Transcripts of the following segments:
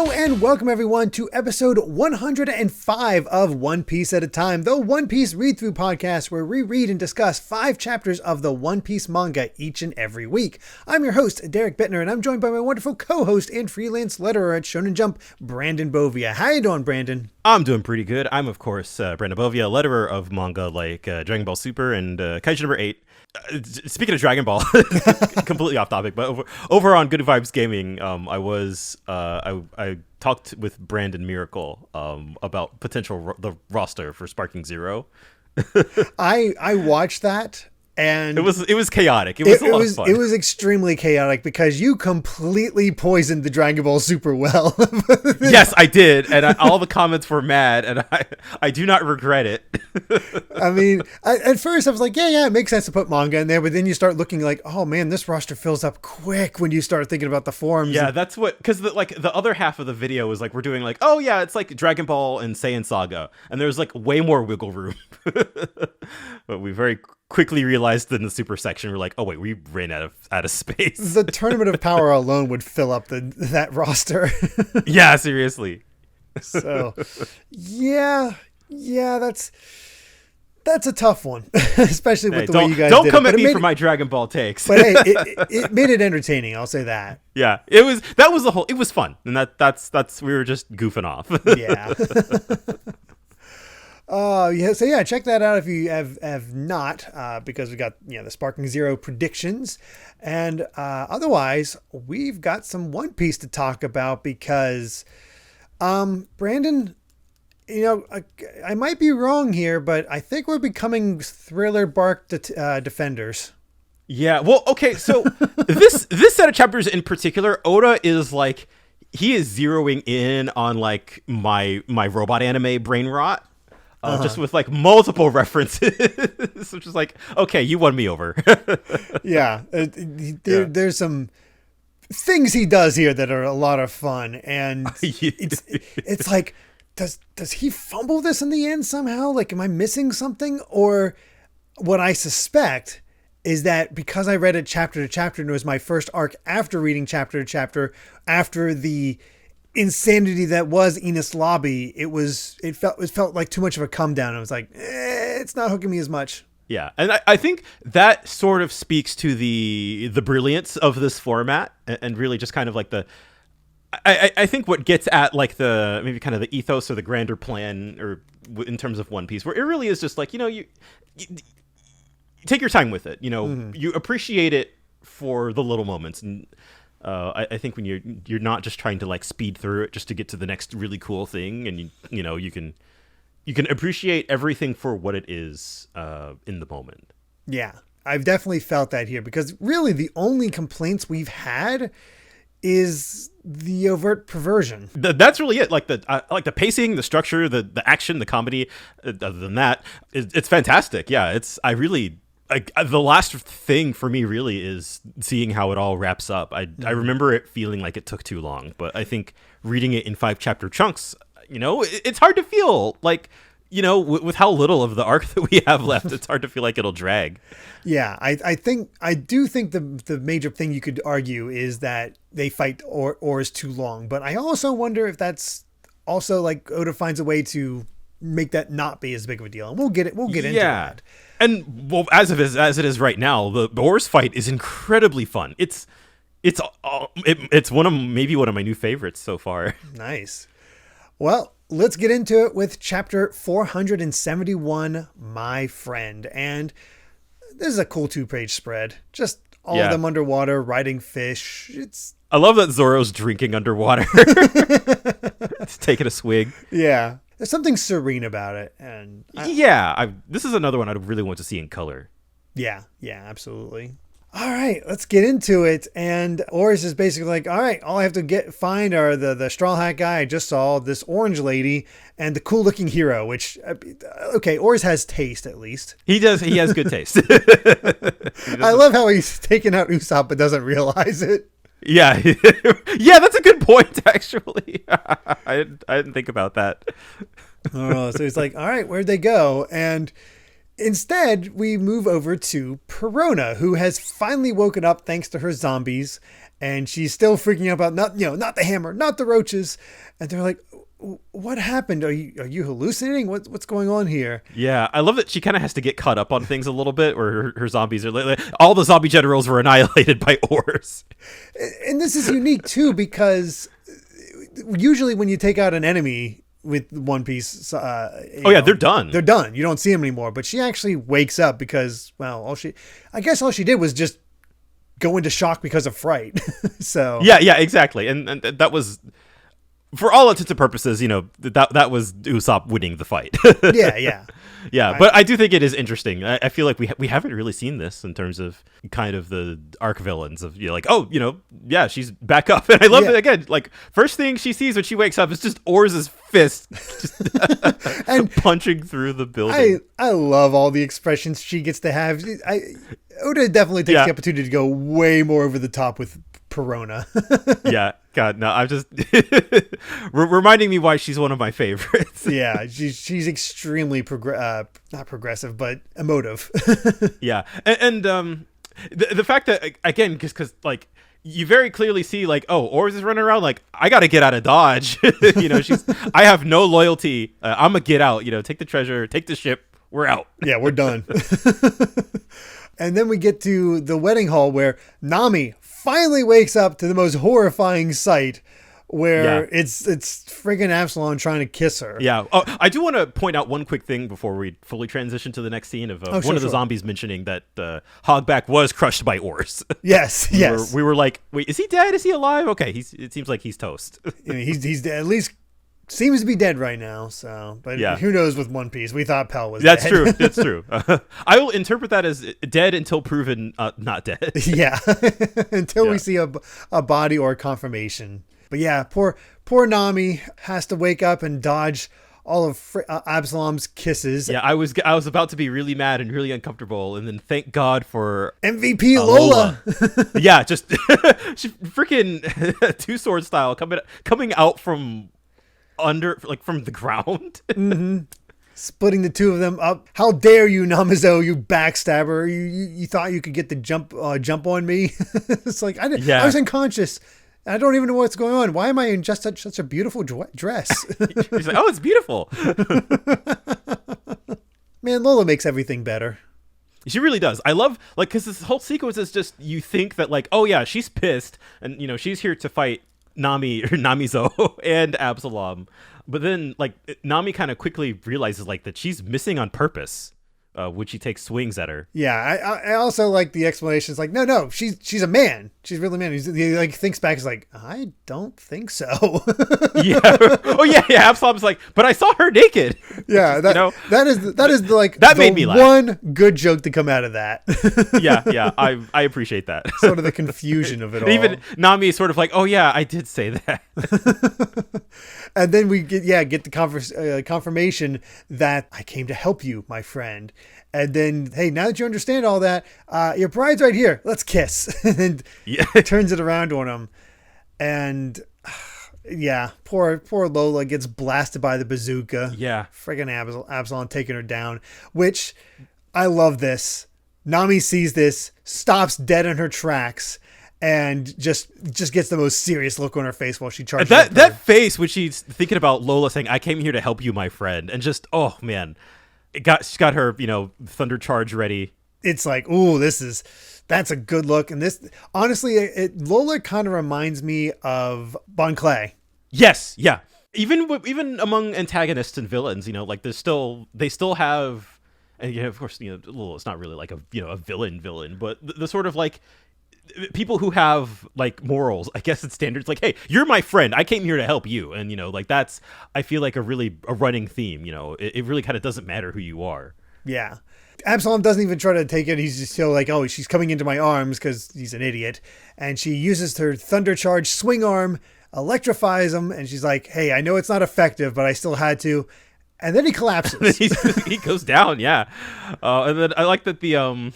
Hello and welcome everyone to episode 105 of One Piece at a Time, the One Piece read-through podcast where we read and discuss 5 chapters of the One Piece manga each and every week. I'm your host, Derek Bittner, and I'm joined by my wonderful co-host and freelance letterer at Shonen Jump, Brandon Bovia. How you doing, Brandon? I'm doing pretty good. I'm, of course, Brandon Bovia, letterer of manga like Dragon Ball Super and Kaiju number 8. Speaking of Dragon Ball, completely off topic, but over on Good Vibes Gaming, I talked with Brandon Miracle about the roster for Sparking Zero. I watched that. And it was chaotic. It was a lot of fun. It was extremely chaotic because you completely poisoned the Dragon Ball Super well. Yes, I did, and all the comments were mad, and I do not regret it. I mean, at first I was like, yeah, it makes sense to put manga in there, but then you start looking like, oh man, this roster fills up quick when you start thinking about the forms. Yeah, that's what, because the other half of the video was like, we're doing like, oh yeah, it's like Dragon Ball and Saiyan Saga, and there's like way more wiggle room. But we very quickly realized in the super section, we're like, oh wait, we ran out of space. The Tournament of Power alone would fill up that roster. Yeah, seriously. So yeah, that's a tough one, especially with the way you guys don't did come it. at me for my Dragon Ball takes. But hey, it made it entertaining, I'll say that. Yeah, it was fun, and that's we were just goofing off. Yeah. So yeah, check that out if you have not, because we got the Sparking Zero predictions, and otherwise we've got some One Piece to talk about because, Brandon, I might be wrong here, but I think we're becoming Thriller Bark defenders. Yeah, well, okay, so this set of chapters in particular, Oda is like, he is zeroing in on like my robot anime brain rot. Just with like multiple references, which is like, okay, you won me over. Yeah, there's some things he does here that are a lot of fun, and it's like, does he fumble this in the end somehow? Like, am I missing something? Or what I suspect is that because I read it chapter to chapter, and it was my first arc after reading chapter to chapter, after the insanity that was Enos Lobby, it felt like too much of a come down. I was like, it's not hooking me as much. Yeah, and I think that sort of speaks to the brilliance of this format, and really just kind of like I think what gets at like the maybe kind of the ethos or the grander plan, or in terms of One Piece, where it really is just like, you take your time with it. You appreciate it for the little moments, and I think when you're not just trying to like speed through it just to get to the next really cool thing, and you can appreciate everything for what it is in the moment. Yeah, I've definitely felt that here, because really the only complaints we've had is the overt perversion. That's really it. Like the pacing, the structure, the action, the comedy. Other than that, it's fantastic. Yeah, the last thing for me really is seeing how it all wraps up. I remember it feeling like it took too long, but I think reading it in 5 chapter chunks, it's hard to feel like, with how little of the arc that we have left, it's hard to feel like it'll drag. Yeah, I do think the major thing you could argue is that they fight Oars too long, but I also wonder if that's also like Oda finds a way to make that not be as big of a deal, and we'll get into that. And well, as it is right now, the Oars fight is incredibly fun. It's one of my new favorites so far. Nice. Well, let's get into it with chapter 471, My Friend. And this is a cool 2-page spread. Just all of them underwater, riding fish. I love that Zoro's drinking underwater. It's taking a swig. Yeah. There's something serene about it. And this is another one I'd really want to see in color. Yeah, absolutely. All right, let's get into it. And Oars is basically like, all right, all I have to find are the Straw Hat guy I just saw, this orange lady, and the cool looking hero, which, okay, Oars has taste at least. He does. He has good taste. I love how he's taking out Usopp but doesn't realize it. Yeah. Yeah, that's a good point, actually. I didn't think about that. So he's like, all right, where'd they go? And Instead, we move over to Perona, who has finally woken up thanks to her zombies, and she's still freaking out about not the hammer, not the roaches, and they're like, "What happened? Are you hallucinating? What's going on here?" Yeah, I love that she kind of has to get caught up on things a little bit, where her zombies are all the zombie generals were annihilated by Oars. And this is unique too, because usually when you take out an enemy with One Piece, they're done. They're done. You don't see them anymore. But she actually wakes up because, well, all she did was just go into shock because of fright. So yeah, exactly. And that was, for all intents and purposes, that was Usopp winning the fight. Yeah, but I do think it is interesting. I feel like we haven't really seen this in terms of kind of the arc villains of she's back up, and I love it again. Like, first thing she sees when she wakes up is just Oars' fist just and punching through the building. I love all the expressions she gets to have. Oda definitely takes the opportunity to go way more over the top with Perona. Yeah, God, no, I'm just reminding me why she's one of my favorites. Yeah, she's extremely not progressive, but emotive. Yeah, and the fact that, again, because like, you very clearly see, like, oh, Oars is running around like, I gotta get out of Dodge. I have no loyalty. I'm gonna get out. Take the treasure, take the ship. We're out. Yeah, we're done. And then we get to the wedding hall where Nami finally wakes up to the most horrifying sight, where it's friggin' Absalom trying to kiss her. Yeah. Oh, I do want to point out one quick thing before we fully transition to the next scene of one of the zombies mentioning that Hogback was crushed by Oars. Yes. We were like, wait, is he dead? Is he alive? Okay, it seems like he's toast. He's dead. At least seems to be dead right now. So, but who knows with One Piece? We thought Pell was dead. That's true. I will interpret that as dead until proven not dead. Yeah. Until we see a body or a confirmation. But yeah, poor Nami has to wake up and dodge all of Absalom's kisses. Yeah, I was about to be really mad and really uncomfortable, and then thank God for MVP Lola. Yeah, just she freaking two sword style coming out from under, like, from the ground. Mm-hmm. Splitting the two of them up. How dare you, Namizo, you backstabber. You thought you could get the jump on me? It's like, I was unconscious. I don't even know what's going on. Why am I in just such a beautiful dress? He's like, oh, it's beautiful. Man, Lola makes everything better. She really does. I love, like, because this whole sequence is just, you think that, like, oh yeah, she's pissed, and she's here to fight Namizo and Absalom, but then, like, Nami kind of quickly realizes, like, that she's missing on purpose. When she takes swings at her. Yeah, I also like the explanation. It's like, no, she's a man. She's really a man. He like thinks back. He's like, I don't think so. Yeah. Oh yeah. Absalom's like, but I saw her naked. Yeah. That is like that made me laugh. One good joke to come out of that. Yeah. I appreciate that. Sort of the confusion of it all. Even Nami is sort of like, oh yeah, I did say that. And then we get the confirmation that I came to help you, my friend. And then, hey, now that you understand all that, your bride's right here. Let's kiss. And turns it around on him. And yeah, poor Lola gets blasted by the bazooka. Yeah. Friggin' Absalom taking her down, which I love this. Nami sees this, stops dead in her tracks, and just gets the most serious look on her face while she charges. That face when she's thinking about Lola saying, I came here to help you, my friend. And just, oh man. She's got her, thunder charge ready. It's like, ooh, that's a good look. And this, honestly, Lola kind of reminds me of Bon Clay. Yes, yeah. Even among antagonists and villains, like they still have, and of course, it's not really like a villain, but the sort of like people who have like morals, I guess, it's standards. Like, hey, you're my friend. I came here to help you, and like that's, I feel like a running theme. It really kind of doesn't matter who you are. Yeah, Absalom doesn't even try to take it. He's just still like, oh, she's coming into my arms because he's an idiot, and she uses her thunder charge swing arm, electrifies him, and she's like, hey, I know it's not effective, but I still had to. And then he collapses. He goes down. Yeah, and then I like that the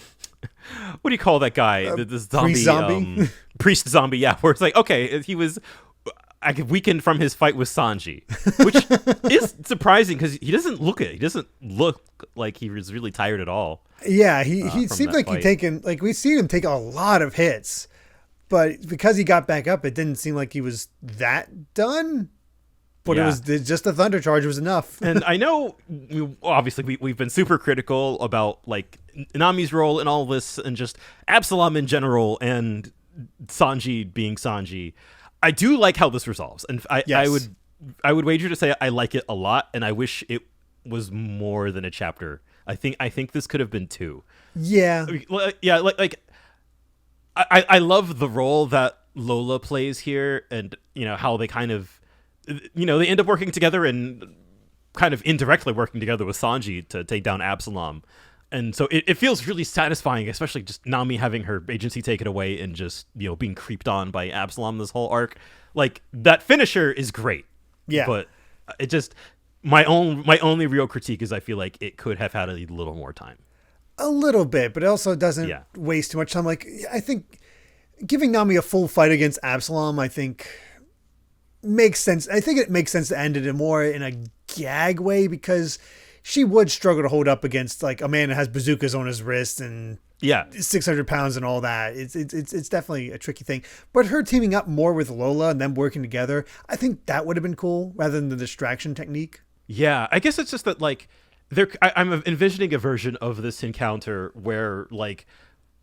what do you call that guy? The zombie, priest zombie. Priest zombie. Yeah, where it's like, okay, he was I could weaken from his fight with Sanji, which is surprising because he doesn't look it. He doesn't look like he was really tired at all. Yeah, he seemed like he'd taken, like, we've seen him take a lot of hits, but because he got back up, it didn't seem like he was that done. But it was just the thunder charge was enough. And I know, obviously, we've been super critical about like Nami's role in all this, and just Absalom in general, and Sanji being Sanji. I do like how this resolves, and I would wager to say I like it a lot, and I wish it was more than a chapter. I think this could have been 2. Yeah, yeah, like I love the role that Lola plays here, and how they kind of. They end up working together and kind of indirectly working together with Sanji to take down Absalom. And so it feels really satisfying, especially just Nami having her agency taken away and just, being creeped on by Absalom this whole arc. Like, that finisher is great. Yeah. But it just, my only real critique is I feel like it could have had a little more time. A little bit, but it also doesn't waste too much time. Like, I think giving Nami a full fight against Absalom, I think makes sense. I think it makes sense to end it more in a gag way, because she would struggle to hold up against like a man that has bazookas on his wrist and 600 pounds and all that. It's definitely a tricky thing. But her teaming up more with Lola and them working together, I think that would have been cool rather than the distraction technique. Yeah, I guess it's just that like I'm envisioning a version of this encounter where like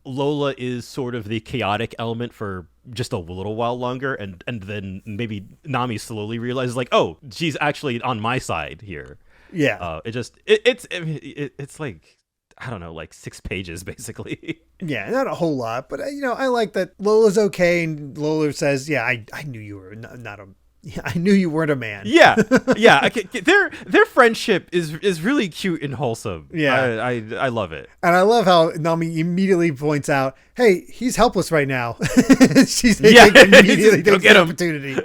Lola is sort of the chaotic element for just a little while longer, and then maybe Nami slowly realizes like, oh, she's actually on my side here. Yeah. It's like, I don't know, like 6 pages basically. Yeah, not a whole lot, but I like that Lola's okay, and Lola says, "Yeah, I knew you were not a." Yeah, I knew you weren't a man. Yeah. Their friendship is really cute and wholesome. Yeah, I love it. And I love how Nami immediately points out, "Hey, he's helpless right now." She's immediately go get him. Opportunity.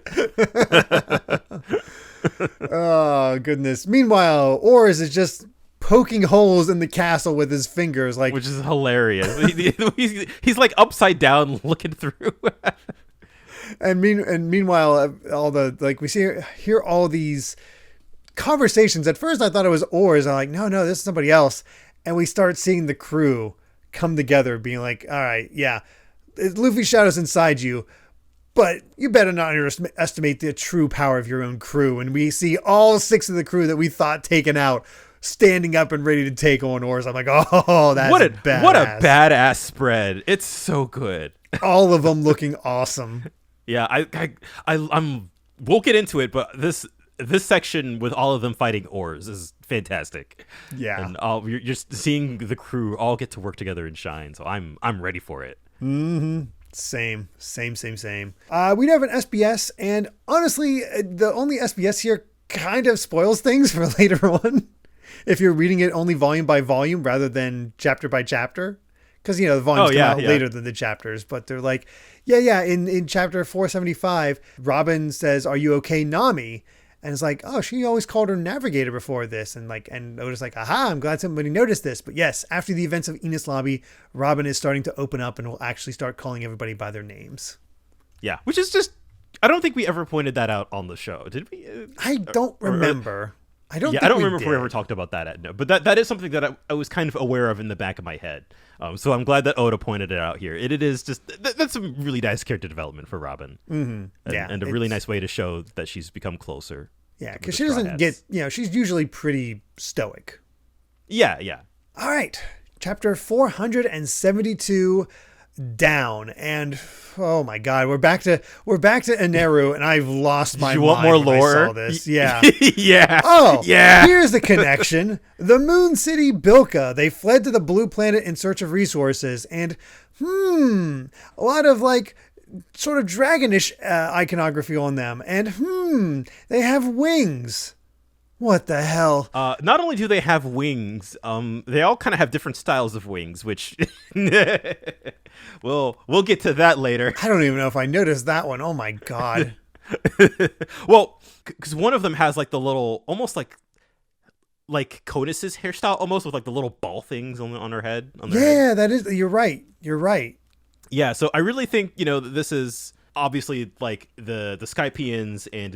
Oh goodness! Meanwhile, Oars is just poking holes in the castle with his fingers, like, which is hilarious. he's like upside down looking through. And meanwhile, all the we hear all these conversations. At first, I thought it was Oars. I'm like, no, this is somebody else. And we start seeing the crew come together, being like, all right, yeah, Luffy's shadow's inside you, but you better not underestimate the true power of your own crew. And we see all 6 of the crew that we thought taken out standing up and ready to take on Oars. I'm like, oh, that's what a badass spread. It's so good. All of them looking awesome. Yeah, we'll get into it, but this section with all of them fighting Oars is fantastic. Yeah, and you're just seeing the crew all get to work together and shine. So I'm ready for it. Mm-hmm. Same. We have an SBS, and honestly, the only SBS here kind of spoils things for later on. If you're reading it only volume by volume rather than chapter by chapter. Because, the volumes come out later than the chapters. But they're like, in chapter 475, Robin says, "Are you okay, Nami?" And it's like, oh, she always called her Navigator before this. And Oda's like, aha, I'm glad somebody noticed this. But yes, after the events of Enos Lobby, Robin is starting to open up and will actually start calling everybody by their names. Yeah, which is just, I don't think we ever pointed that out on the show. Did we? I don't remember. I don't remember if we ever talked about that. No, but that is something that I was kind of aware of in the back of my head. So I'm glad that Oda pointed it out here. It is just that's some really nice character development for Robin. Mm-hmm. And a really nice way to show that she's become closer. Yeah, because she doesn't get, she's usually pretty stoic. Yeah. All right, chapter 472. Down, and oh my god, we're back to Eneru, and I've lost my mind. You want more lore? I saw this. Yeah. Yeah. Oh, yeah. Here's the connection. The Moon City Bilka. They fled to the Blue Planet in search of resources, and a lot of sort of dragonish iconography on them, and they have wings. What the hell? Not only do they have wings, they all kind of have different styles of wings, which we'll get to that later. I don't even know if I noticed that one. Oh my god. Well, because one of them has the little, almost like Conus's hairstyle, almost with the little ball things on her head. Head. That is. You're right. Yeah, so I really think this is obviously like the Skypians and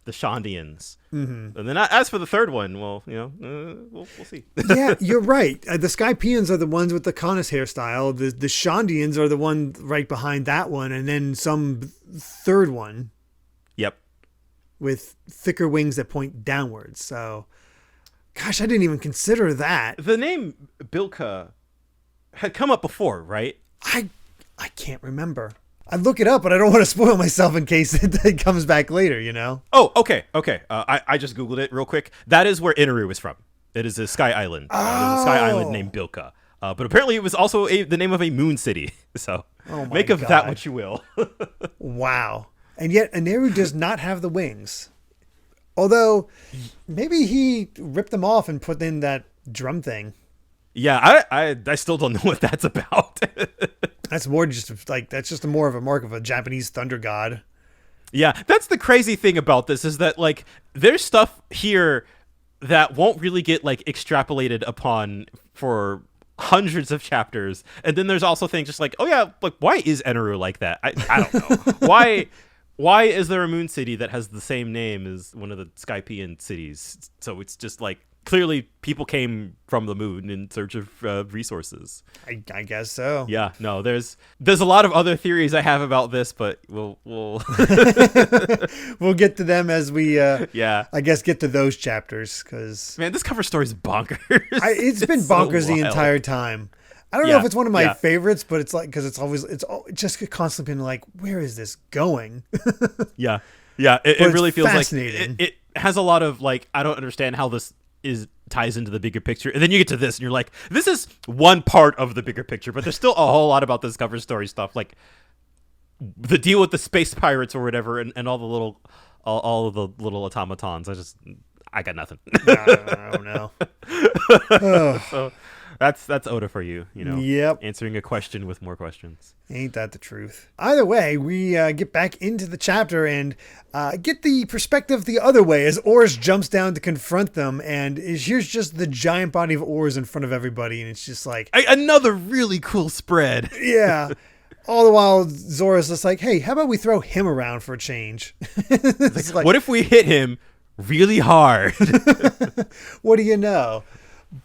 the Shondians. And then as for the third one, well, we'll see. Yeah, you're right. The Skypians are the ones with the Conus hairstyle. The Shondians are the one right behind that one, and then some third one. Yep. With thicker wings that point downwards. So, gosh, I didn't even consider that. The name Bilka had come up before, right? I can't remember. I'd look it up, but I don't want to spoil myself in case it comes back later, Oh, okay. I just Googled it real quick. That is where Inaru is from. It is a sky island. There's a sky island named Bilka. But apparently it was also the name of a moon city. So make of that what you will. Wow. And yet Inaru does not have the wings. Although, maybe he ripped them off and put in that drum thing. Yeah, I still don't know what that's about. That's more that's just more of a mark of a Japanese thunder god. Yeah, that's the crazy thing about this is that like there's stuff here that won't really get like extrapolated upon for hundreds of chapters, and then there's also things just like, oh yeah, like why is Eneru like that? I don't know. Why is there a moon city that has the same name as one of the Skypian cities? So it's just like clearly people came from the moon in search of resources. I guess so. Yeah, no, there's a lot of other theories I have about this, but we'll we'll get to them as we I guess get to those chapters, because man, this cover story is bonkers. It's been bonkers the entire time. I don't know if it's one of my favorites, but it's like, because it's just constantly been like, where is this going? Yeah, it really feels like it has a lot of like, I don't understand how this ties into the bigger picture, and then you get to this and you're like, this is one part of the bigger picture, but there's still a whole lot about this cover story stuff, like the deal with the space pirates or whatever, and all of the little automatons. I got nothing. I don't know. So that's Oda for you, Yep. Answering a question with more questions. Ain't that the truth? Either way, we get back into the chapter and get the perspective the other way as Oars jumps down to confront them, and here's just the giant body of Oars in front of everybody, and it's just like another really cool spread. Yeah. All the while, Zora's just like, hey, how about we throw him around for a change? Like, what if we hit him really hard? What do you know?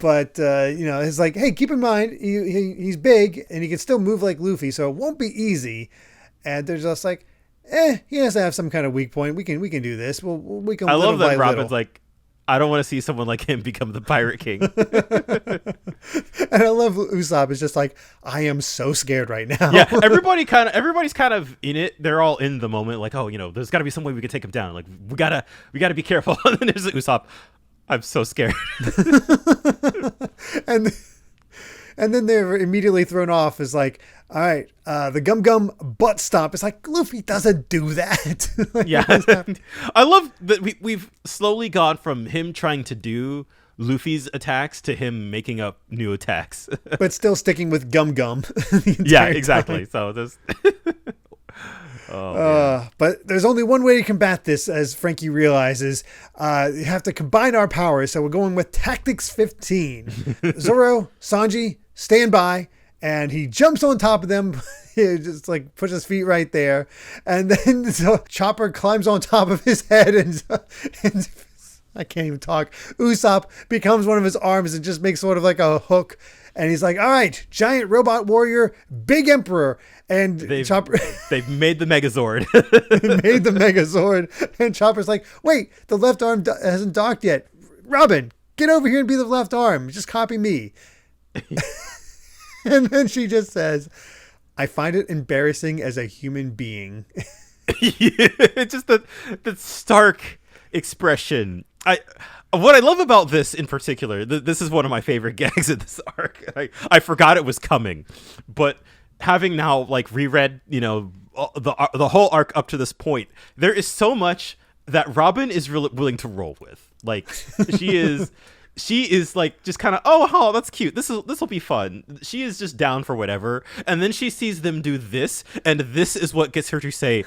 But, it's like, hey, keep in mind, he's big and he can still move like Luffy, so it won't be easy. And they're just like, he has to have some kind of weak point. We can do this. We can. I love that Robin's like, I don't want to see someone like him become the Pirate King. And I love Usopp is just like, I am so scared right now. Yeah, everybody's kind of in it. They're all in the moment, like, oh, there's got to be some way we can take him down. Like, we gotta be careful. And then there's Usopp. I'm so scared. and then they're immediately thrown off as like, all right, the Gum butt stomp. It's like, Luffy doesn't do that. Like, yeah. I love that we've slowly gone from him trying to do Luffy's attacks to him making up new attacks. But still sticking with Gum. Yeah, exactly. So there's... But there's only one way to combat this, as Frankie realizes. You have to combine our powers, so we're going with Tactics 15. Zoro, Sanji, stand by, and he jumps on top of them. He just like puts his feet right there, and then Chopper climbs on top of his head, and I can't even talk. Usopp becomes one of his arms and just makes sort of like a hook. And he's like, all right, giant robot warrior, big emperor. And Chopper... They've made the Megazord. Made the Megazord. And Chopper's like, wait, the left arm hasn't docked yet. Robin, get over here and be the left arm. Just copy me. And then she just says, I find it embarrassing as a human being. It's just the stark expression. What I love about this in particular, this is one of my favorite gags in this arc. I forgot it was coming, but having now like reread, the whole arc up to this point, there is so much that Robin is really willing to roll with. Like she is like just kind of, oh, that's cute. This will be fun. She is just down for whatever, and then she sees them do this, and this is what gets her to say,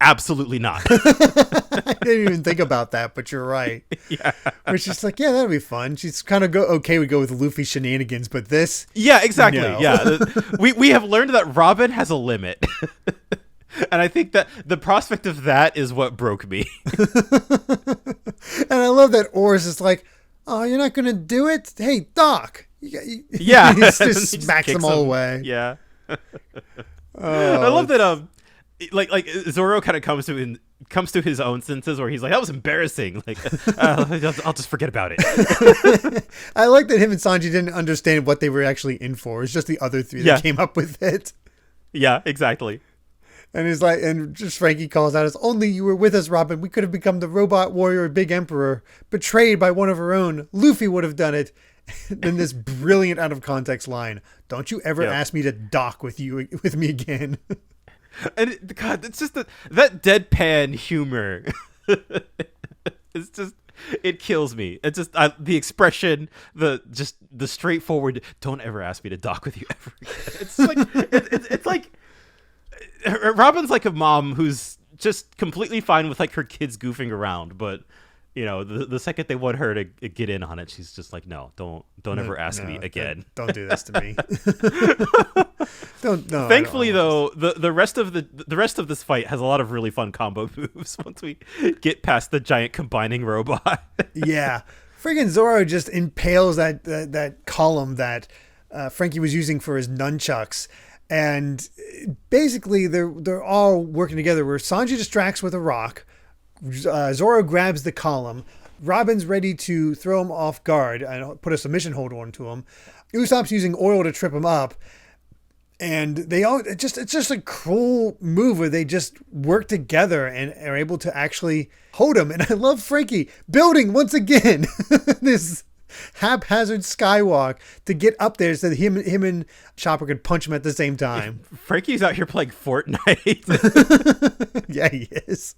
absolutely not. I didn't even think about that, but you're right. Yeah. Which is like, yeah, that'd be fun. She's kind of we go with Luffy shenanigans, but this... Yeah, exactly. No. Yeah. We have learned that Robin has a limit. And I think that the prospect of that is what broke me. And I love that Oars is like, oh, you're not going to do it? Hey, Doc. Yeah. He just smacks them all away. Yeah. I love that, like Zoro kind of comes to his own senses where he's like, that was embarrassing. Like, I'll just forget about it. I like that him and Sanji didn't understand what they were actually in for. It's just the other three that came up with it. Yeah, exactly. And he's like, and just Frankie calls out, "If only you were with us, Robin. We could have become the robot warrior, big emperor, betrayed by one of our own. Luffy would have done it." Then this brilliant out of context line: "Don't you ever ask me to dock with me again." And God, it's just that deadpan humor. It's just, it kills me. It's just the expression, the straightforward. Don't ever ask me to dock with you ever again. It's like it's like Robin's like a mom who's just completely fine with like her kids goofing around, but you know, the second they want her to get in on it, she's just like, no, don't ever ask me again. Don't do this to me. Don't. No. Thankfully, though, the rest of this fight has a lot of really fun combo moves once we get past the giant combining robot. Yeah, friggin' Zoro just impales that column that Frankie was using for his nunchucks. And basically, they're all working together. Where Sanji distracts with a rock, Zoro grabs the column. Robin's ready to throw him off guard and put a submission hold onto him. Usopp's using oil to trip him up, and it's just a cool move where they just work together and are able to actually hold him. And I love Frankie building once again this haphazard skywalk to get up there so that him and Chopper could punch him at the same time. Frankie's out here playing Fortnite. Yeah, he is.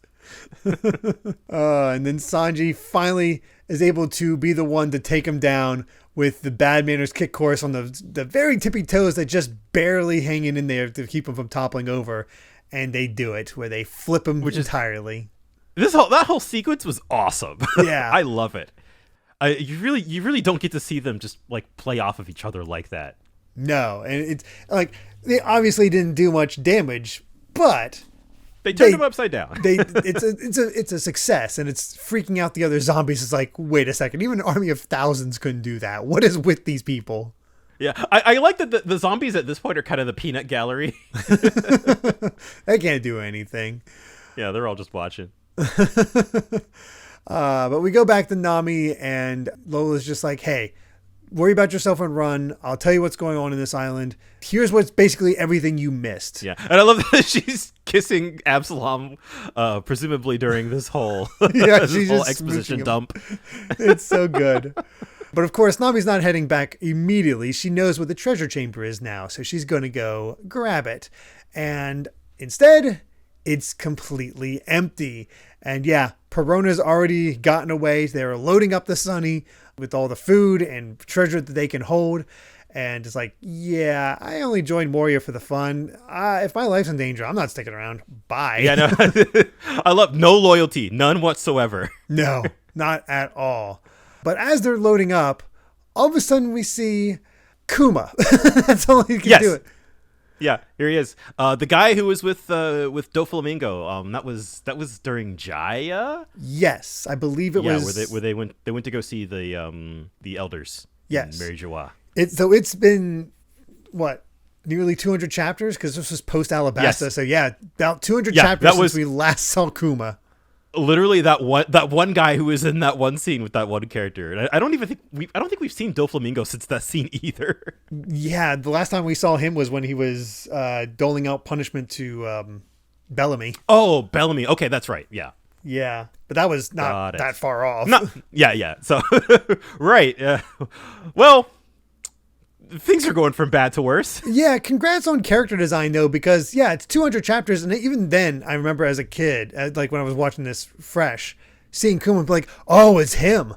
And then Sanji finally is able to be the one to take him down with the bad manners kick course on the very tippy toes that just barely hanging in there to keep him from toppling over. And they do it where they flip him entirely. That whole sequence was awesome. Yeah. I love it. You really don't get to see them just like play off of each other like that. No, and it's like they obviously didn't do much damage, but they turned him upside down. It's a success, and it's freaking out the other zombies. It's like, wait a second, even an army of thousands couldn't do that. What is with these people? Yeah, I like that the zombies at this point are kind of the peanut gallery. They can't do anything. Yeah, they're all just watching. But we go back to Nami, and Lola's just like, hey, worry about yourself and run. I'll tell you what's going on in this island. Here's what's basically everything you missed. Yeah, and I love that she's kissing Absalom, presumably during this whole, this whole exposition dump. It's so good. But of course, Nami's not heading back immediately. She knows where the treasure chamber is now, so she's going to go grab it. And instead, it's completely empty. And yeah, Perona's already gotten away. They're loading up the Sunny with all the food and treasure that they can hold. And it's like, yeah, I only joined Moria for the fun. If my life's in danger, I'm not sticking around. Bye. Yeah, no. I love no loyalty, none whatsoever. No, not at all. But as they're loading up, all of a sudden we see Kuma. That's all he can do it. Yeah, here he is. The guy who was with Doflamingo. That was during Jaya. Yes, I believe it was. Yeah, where they went to go see the elders. Yes, Mary Joa. It's been what, nearly 200 chapters, because this was post Alabasta. Yes. So yeah, about 200 chapters since we last saw Kuma. Literally that one guy who was in that one scene with that one character. And I don't think we've seen Doflamingo since that scene either. Yeah, the last time we saw him was when he was doling out punishment to Bellamy. Oh, Bellamy. Okay, that's right. Yeah. Yeah, but that was not that far off. Yeah. So right. Well, things are going from bad to worse. Yeah, congrats on character design, though, because, yeah, it's 200 chapters, and even then, I remember as a kid, like when I was watching this fresh, seeing Kuma be like, oh, it's him.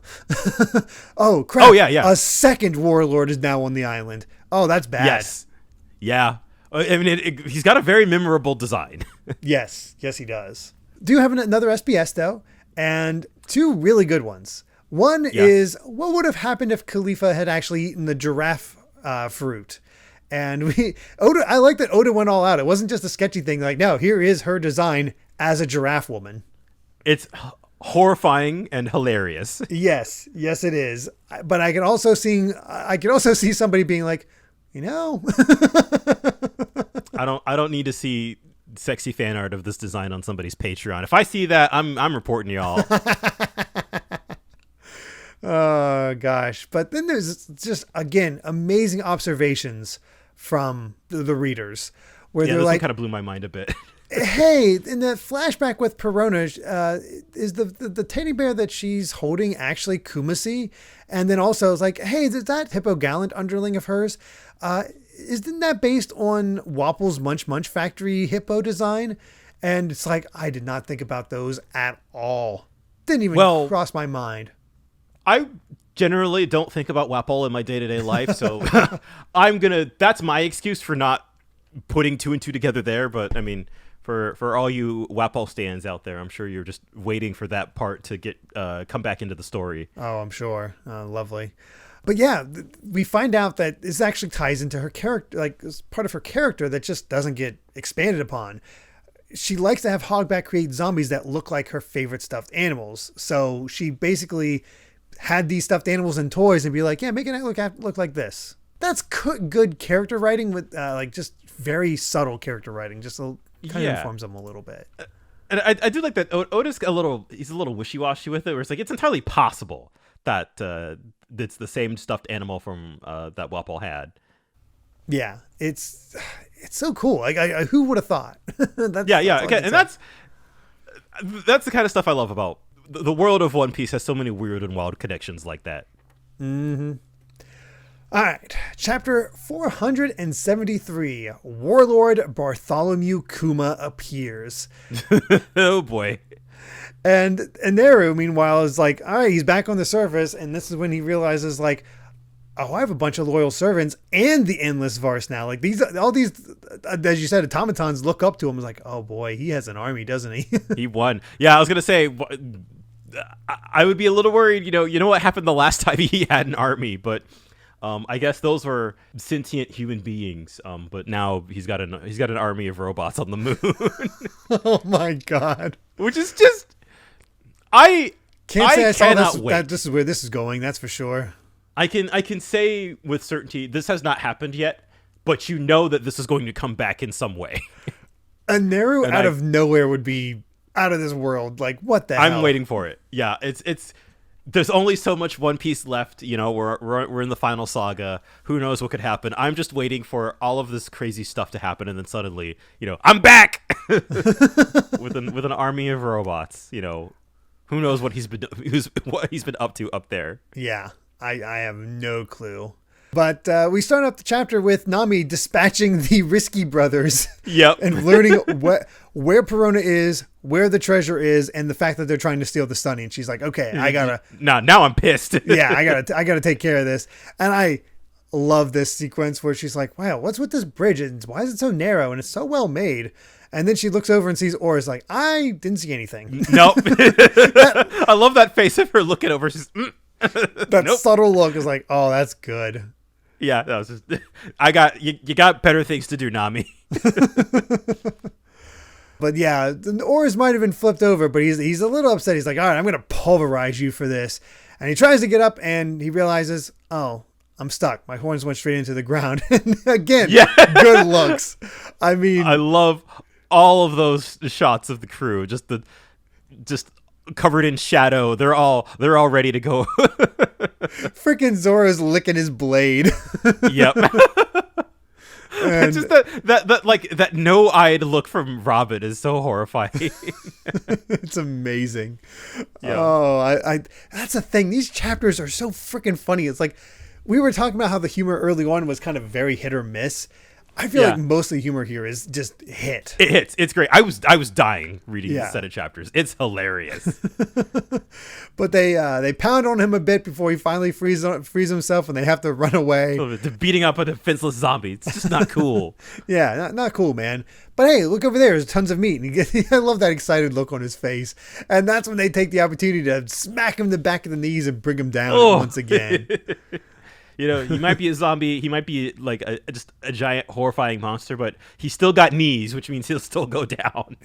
Oh, crap. Oh, yeah. A second warlord is now on the island. Oh, that's bad. Yes. Yeah. I mean, he's got a very memorable design. Yes, he does. Do have another SBS, though, and two really good ones. One is, what would have happened if Khalifa had actually eaten the giraffe fruit? And Oda, I like that Oda went all out. It wasn't just a sketchy thing. Like, no, here is her design as a giraffe woman. It's horrifying and hilarious. Yes, it is. But I can also see somebody being like, I don't need to see sexy fan art of this design on somebody's Patreon. If I see that, I'm reporting y'all. Oh gosh. But then there's just, again, amazing observations from the readers where they're like, kind of blew my mind a bit. Hey, in that flashback with Perona, is the teddy bear that she's holding actually Kumasi? And then also it's like, hey, is that Hippo Gallant underling of hers? Isn't that based on Wapple's Munch Munch Factory hippo design? And it's like, I did not think about those at all. Didn't even cross my mind. I generally don't think about Wapple in my day-to-day life, so that's my excuse for not putting two and two together there. But I mean, for all you Wapple stands out there, I'm sure you're just waiting for that part to get come back into the story. Oh, I'm sure. Lovely. But yeah, we find out that this actually ties into her character, like it's part of her character that just doesn't get expanded upon. She likes to have Hogback create zombies that look like her favorite stuffed animals. So she basically had these stuffed animals and toys and be like, yeah, make it look like this. That's good character writing with like just very subtle character writing. Just kind of informs them a little bit. And I do like that Otis he's a little wishy-washy with it, where it's like, it's entirely possible that it's the same stuffed animal from that Wapple had. Yeah, it's so cool. Like, who would have thought? Okay, and that's the kind of stuff I love about the world of One Piece. Has so many weird and wild connections like that. Mm-hmm. All right, chapter 473. Warlord Bartholomew Kuma appears. Oh boy. And Naru, meanwhile, is like, all right, he's back on the surface, and this is when he realizes, like, oh, I have a bunch of loyal servants and the endless Vars now. Like, all these, as you said, automatons look up to him. It's like, oh boy, he has an army, doesn't he? He won. Yeah, I was gonna say, I would be a little worried. You know what happened the last time he had an army, but I guess those were sentient human beings. But now he's got an army of robots on the moon. Oh my god! Which is just, I cannot wait. This is where this is going. That's for sure. I can say with certainty this has not happened yet, but you know that this is going to come back in some way. A Naru out of nowhere would be out of this world. Like, what the hell? I'm waiting for it. Yeah, it's there's only so much One Piece left. You know, we're in the final saga. Who knows what could happen? I'm just waiting for all of this crazy stuff to happen, and then suddenly, I'm back with an army of robots. Who knows what he's been up to up there? Yeah. I have no clue. But we start off the chapter with Nami dispatching the Risky Brothers. Yep. And learning where Perona is, where the treasure is, and the fact that they're trying to steal the Sunny. And she's like, okay, I gotta... Now I'm pissed. Yeah, I gotta take care of this. And I love this sequence where she's like, wow, what's with this bridge? And why is it so narrow? And it's so well made. And then she looks over and sees Oars, like, I didn't see anything. Nope. I love that face of her looking over. She's... That subtle look is like, oh, that's good. Yeah, that was just. You got better things to do, Nami. But yeah, the Oars might have been flipped over, but he's a little upset. He's like, all right, I'm gonna pulverize you for this. And he tries to get up, and he realizes, oh, I'm stuck. My horns went straight into the ground. And again, good looks. I mean, I love all of those shots of the crew. Just covered in shadow. They're all ready to go. Freaking Zoro's licking his blade. Yep. And just that no-eyed look from Robin is so horrifying. It's amazing. Yeah. Oh, I that's the thing. These chapters are so freaking funny. It's like we were talking about how the humor early on was kind of very hit or miss. I feel like most of the humor here is just hit. It hits. It's great. I was dying reading this set of chapters. It's hilarious. But they pound on him a bit before he finally frees himself, and they have to run away. They're beating up a defenseless zombie. It's just not cool. Yeah, not cool, man. But hey, look over there. There's tons of meat. And I love that excited look on his face. And that's when they take the opportunity to smack him in the back of the knees and bring him down once again. He might be a zombie. He might be like just a giant, horrifying monster, but he's still got knees, which means he'll still go down.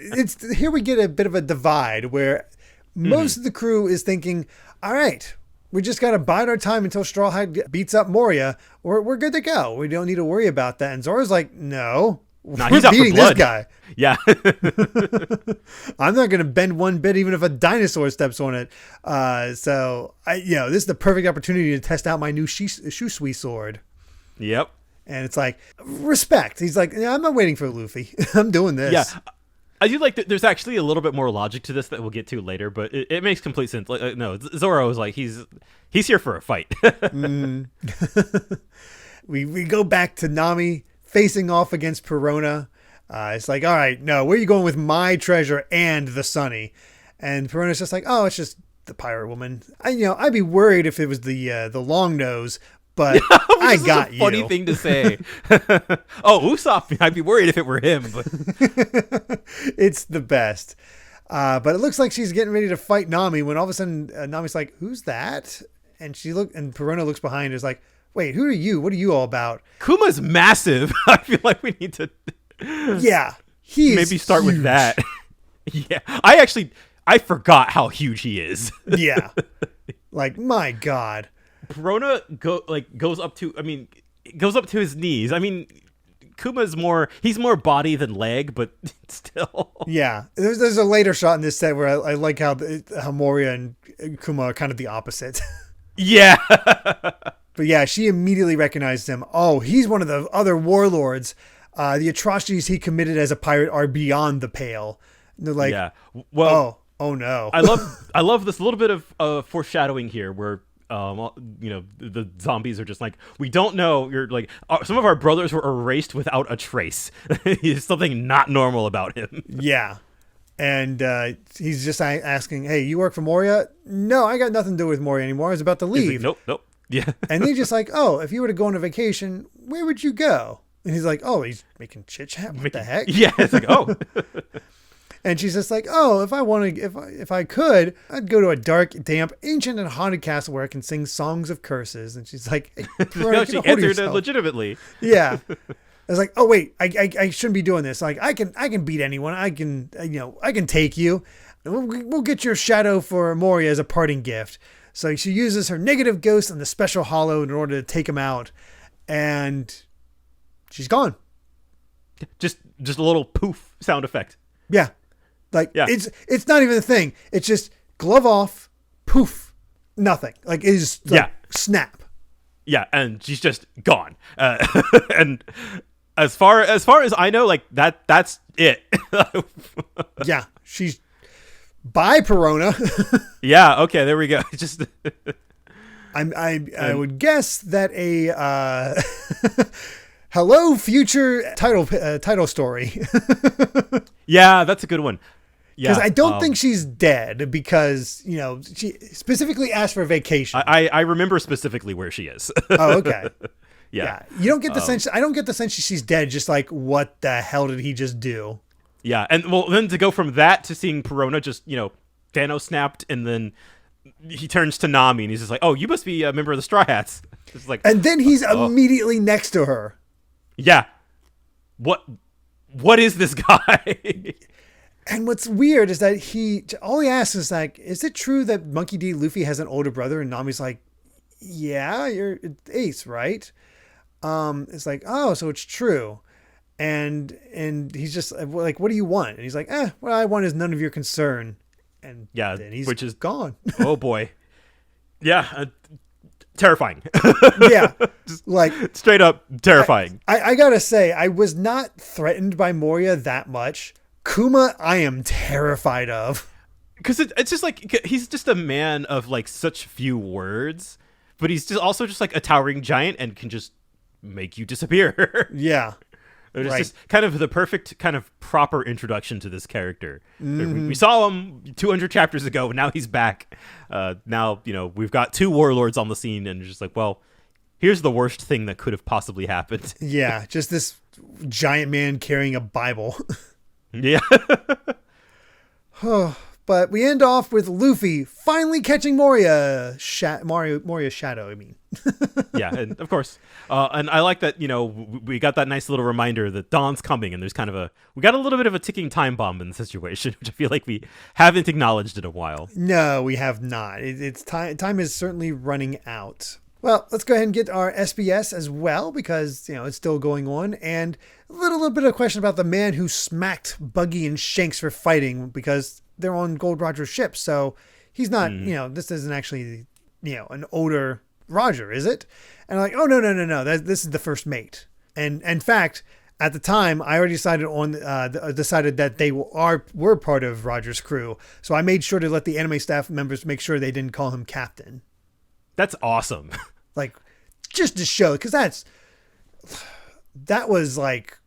Here we get a bit of a divide where most of the crew is thinking, all right, we just got to bide our time until Straw Hat beats up Moria, or we're good to go. We don't need to worry about that. And Zora's like, no, nah, we're he's out for beating blood. this guy. Yeah. I'm not going to bend one bit, even if a dinosaur steps on it. So this is the perfect opportunity to test out my new Shusui sword. Yep. And it's like, respect. He's like, yeah, I'm not waiting for Luffy. I'm doing this. Yeah. I do like that there's actually a little bit more logic to this that we'll get to later, but it makes complete sense. Like, no, Zoro is like, he's here for a fight. We go back to Nami facing off against Perona. It's like, all right, no, where are you going with my treasure and the Sunny? And Perona's just like, oh, it's just the pirate woman. I'd be worried if it was the long nose, but I got you. Funny thing to say. Oh, Usopp, I'd be worried if it were him. But it's the best. But it looks like she's getting ready to fight Nami when all of a sudden Nami's like, who's that? And and Perona looks behind and is like, wait, who are you? What are you all about? Kuma's massive. I feel like we need to maybe start huge. with that. Yeah. I forgot how huge he is. Yeah. Like, my God. Perona goes up to his knees. I mean, Kuma's he's more body than leg, but still. Yeah. There's a later shot in this set where I like how Moria and Kuma are kind of the opposite. Yeah. But yeah, she immediately recognized him. Oh, he's one of the other warlords. The atrocities he committed as a pirate are beyond the pale. And they're like, yeah. Well, oh no. I love this little bit of foreshadowing here where the zombies are just like, we don't know. You're like, some of our brothers were erased without a trace. There's something not normal about him. Yeah. And he's just asking, hey, you work for Moria? No, I got nothing to do with Moria anymore. I was about to leave. Like, nope. Yeah. And they're just like, oh, if you were to go on a vacation, where would you go? And he's like, oh, he's making chit chat. What the heck? Yeah. It's like, oh. And she's just like, oh, if I could, I'd go to a dark, damp, ancient, and haunted castle where I can sing songs of curses. And she's like, hey, no, she answered legitimately. Yeah. I was like, oh wait, I shouldn't be doing this. Like, I can beat anyone. I can take you. We'll get your shadow for Moria as a parting gift. So she uses her negative ghost and the special hollow in order to take him out, and she's gone. Just a little poof sound effect. Yeah. Like, yeah. It's not even a thing. It's just glove off, poof, nothing. Like, it is like, snap. Yeah, and she's just gone. And as far as I know, like that's it. Yeah, she's bye, Perona. Yeah. Okay. There we go. Just. I would guess that a hello future title story. Yeah, that's a good one. Yeah, because I don't think she's dead, because she specifically asked for a vacation. I remember specifically where she is. Oh, okay. Yeah. You don't get the sense. I don't get the sense she's dead. Just like, what the hell did he just do? Yeah, and well, then to go from that to seeing Perona just Thanos snapped, and then he turns to Nami and he's just like, "Oh, you must be a member of the Straw Hats." It's like, and then he's immediately next to her. Yeah. What is this guy? And what's weird is that all he asks is like, is it true that Monkey D. Luffy has an older brother? And Nami's like, yeah, you're Ace, right? It's like, oh, so it's true. And he's just like, what do you want? And he's like, what I want is none of your concern. And yeah, then he's which is gone. Oh boy. Yeah. Terrifying. Yeah. Like straight up terrifying. I gotta say, I was not threatened by Moria that much. Kuma, I am terrified of. Because it's just like, he's just a man of like such few words, but he's just also just like a towering giant and can just make you disappear. Yeah. It's right. just kind of the perfect kind of proper introduction to this character. Mm-hmm. We saw him 200 chapters ago, and now he's back. Now, we've got two warlords on the scene, and it's just like, well, here's the worst thing that could have possibly happened. Yeah, just this giant man carrying a Bible. Yeah. But we end off with Luffy finally catching Moria's shadow, I mean. Yeah, and of course, and I like that. We got that nice little reminder that dawn's coming, and there's we got a little bit of a ticking time bomb in the situation, which I feel like we haven't acknowledged in a while. No, we have not. It's time. Time is certainly running out. Well, let's go ahead and get our SBS as well, because it's still going on, and a little bit of question about the man who smacked Buggy and Shanks for fighting, because they're on Gold Roger's ship, so he's not. This isn't actually an older Roger, is it? And I'm like, oh, no. This is the first mate. And in fact, at the time, I already decided that they were part of Roger's crew. So I made sure to let the anime staff members make sure they didn't call him captain. That's awesome. Like, just to show, because that was like,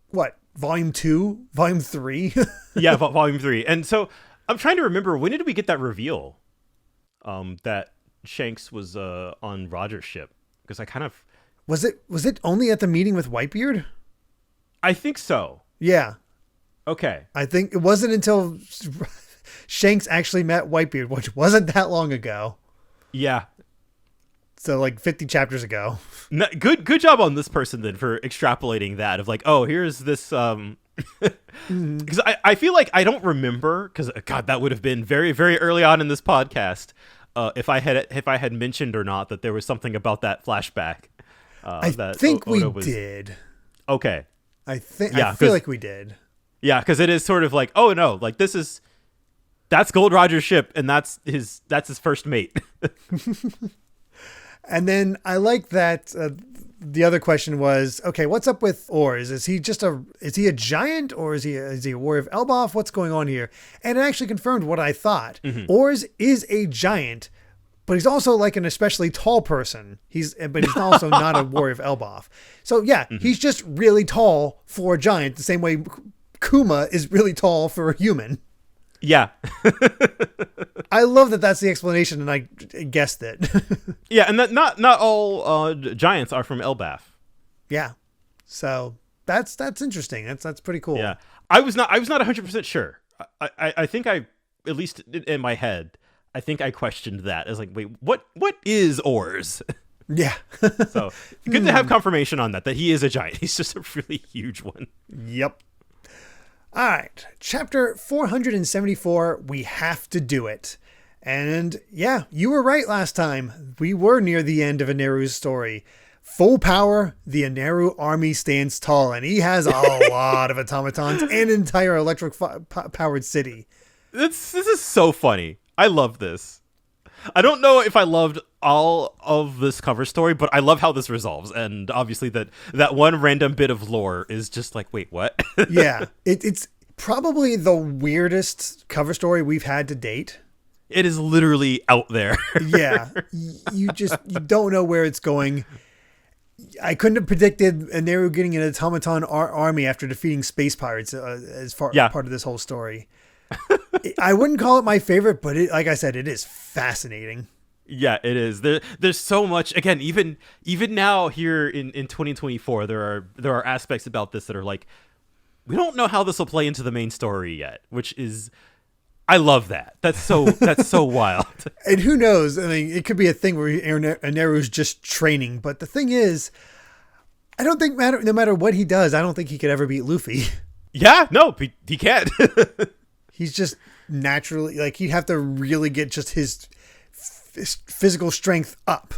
what, volume 2, volume 3? Yeah, volume 3. And so I'm trying to remember, when did we get that reveal? That Shanks was on Roger's ship, because I kind of was it only at the meeting with Whitebeard? I think so. Yeah. Okay. I think it wasn't until Shanks actually met Whitebeard, which wasn't that long ago. Yeah. So like 50 chapters ago. No, good job on this person then for extrapolating that of like, oh, here's this because I feel like I don't remember, because God, that would have been very, very early on in this podcast. If I had mentioned or not that there was something about that flashback. I think we did. Okay. I feel like we did. Yeah, because it is sort of like, oh no, like that's Gold Roger's ship, and that's his first mate. And then I like that the other question was, okay, what's up with Oars? Is he a giant, or is he a warrior of Elbaf? What's going on here? And it actually confirmed what I thought. Mm-hmm. Oars is a giant, but he's also like an especially tall person. But he's also not a warrior of Elbaf. So yeah, he's just really tall for a giant, the same way Kuma is really tall for a human. Yeah. I love that that's the explanation, and I guessed it. Yeah, and that not all giants are from Elbaf. Yeah. So that's interesting. That's pretty cool. Yeah. I was not 100% sure. I think I, at least in my head, I think I questioned that. I was like, wait, what is Oars? Yeah. So good to have confirmation on that he is a giant. He's just a really huge one. Yep. All right, chapter 474, We Have to Do It. And yeah, you were right last time. We were near the end of Aneru's story. Full power, the Aneru army stands tall, and he has a lot of automatons and an entire electric-powered city. This is so funny. I love this. I don't know if I loved all of this cover story, but I love how this resolves. And obviously that one random bit of lore is just like, wait, what? Yeah, it's probably the weirdest cover story we've had to date. It is literally out there. Yeah, you don't know where it's going. I couldn't have predicted Aneru getting an automaton army after defeating space pirates part of this whole story. I wouldn't call it my favorite, but like I said, it is fascinating. Yeah, it is. There's so much. Again, even now here in 2024, there are aspects about this that are like, we don't know how this will play into the main story yet, which is, I love that. That's so wild. And who knows? I mean, it could be a thing where Aneru's just training. But the thing is, I don't think no matter what he does, I don't think he could ever beat Luffy. Yeah, no, he can't. He's just naturally, like, he'd have to really get just his physical strength up.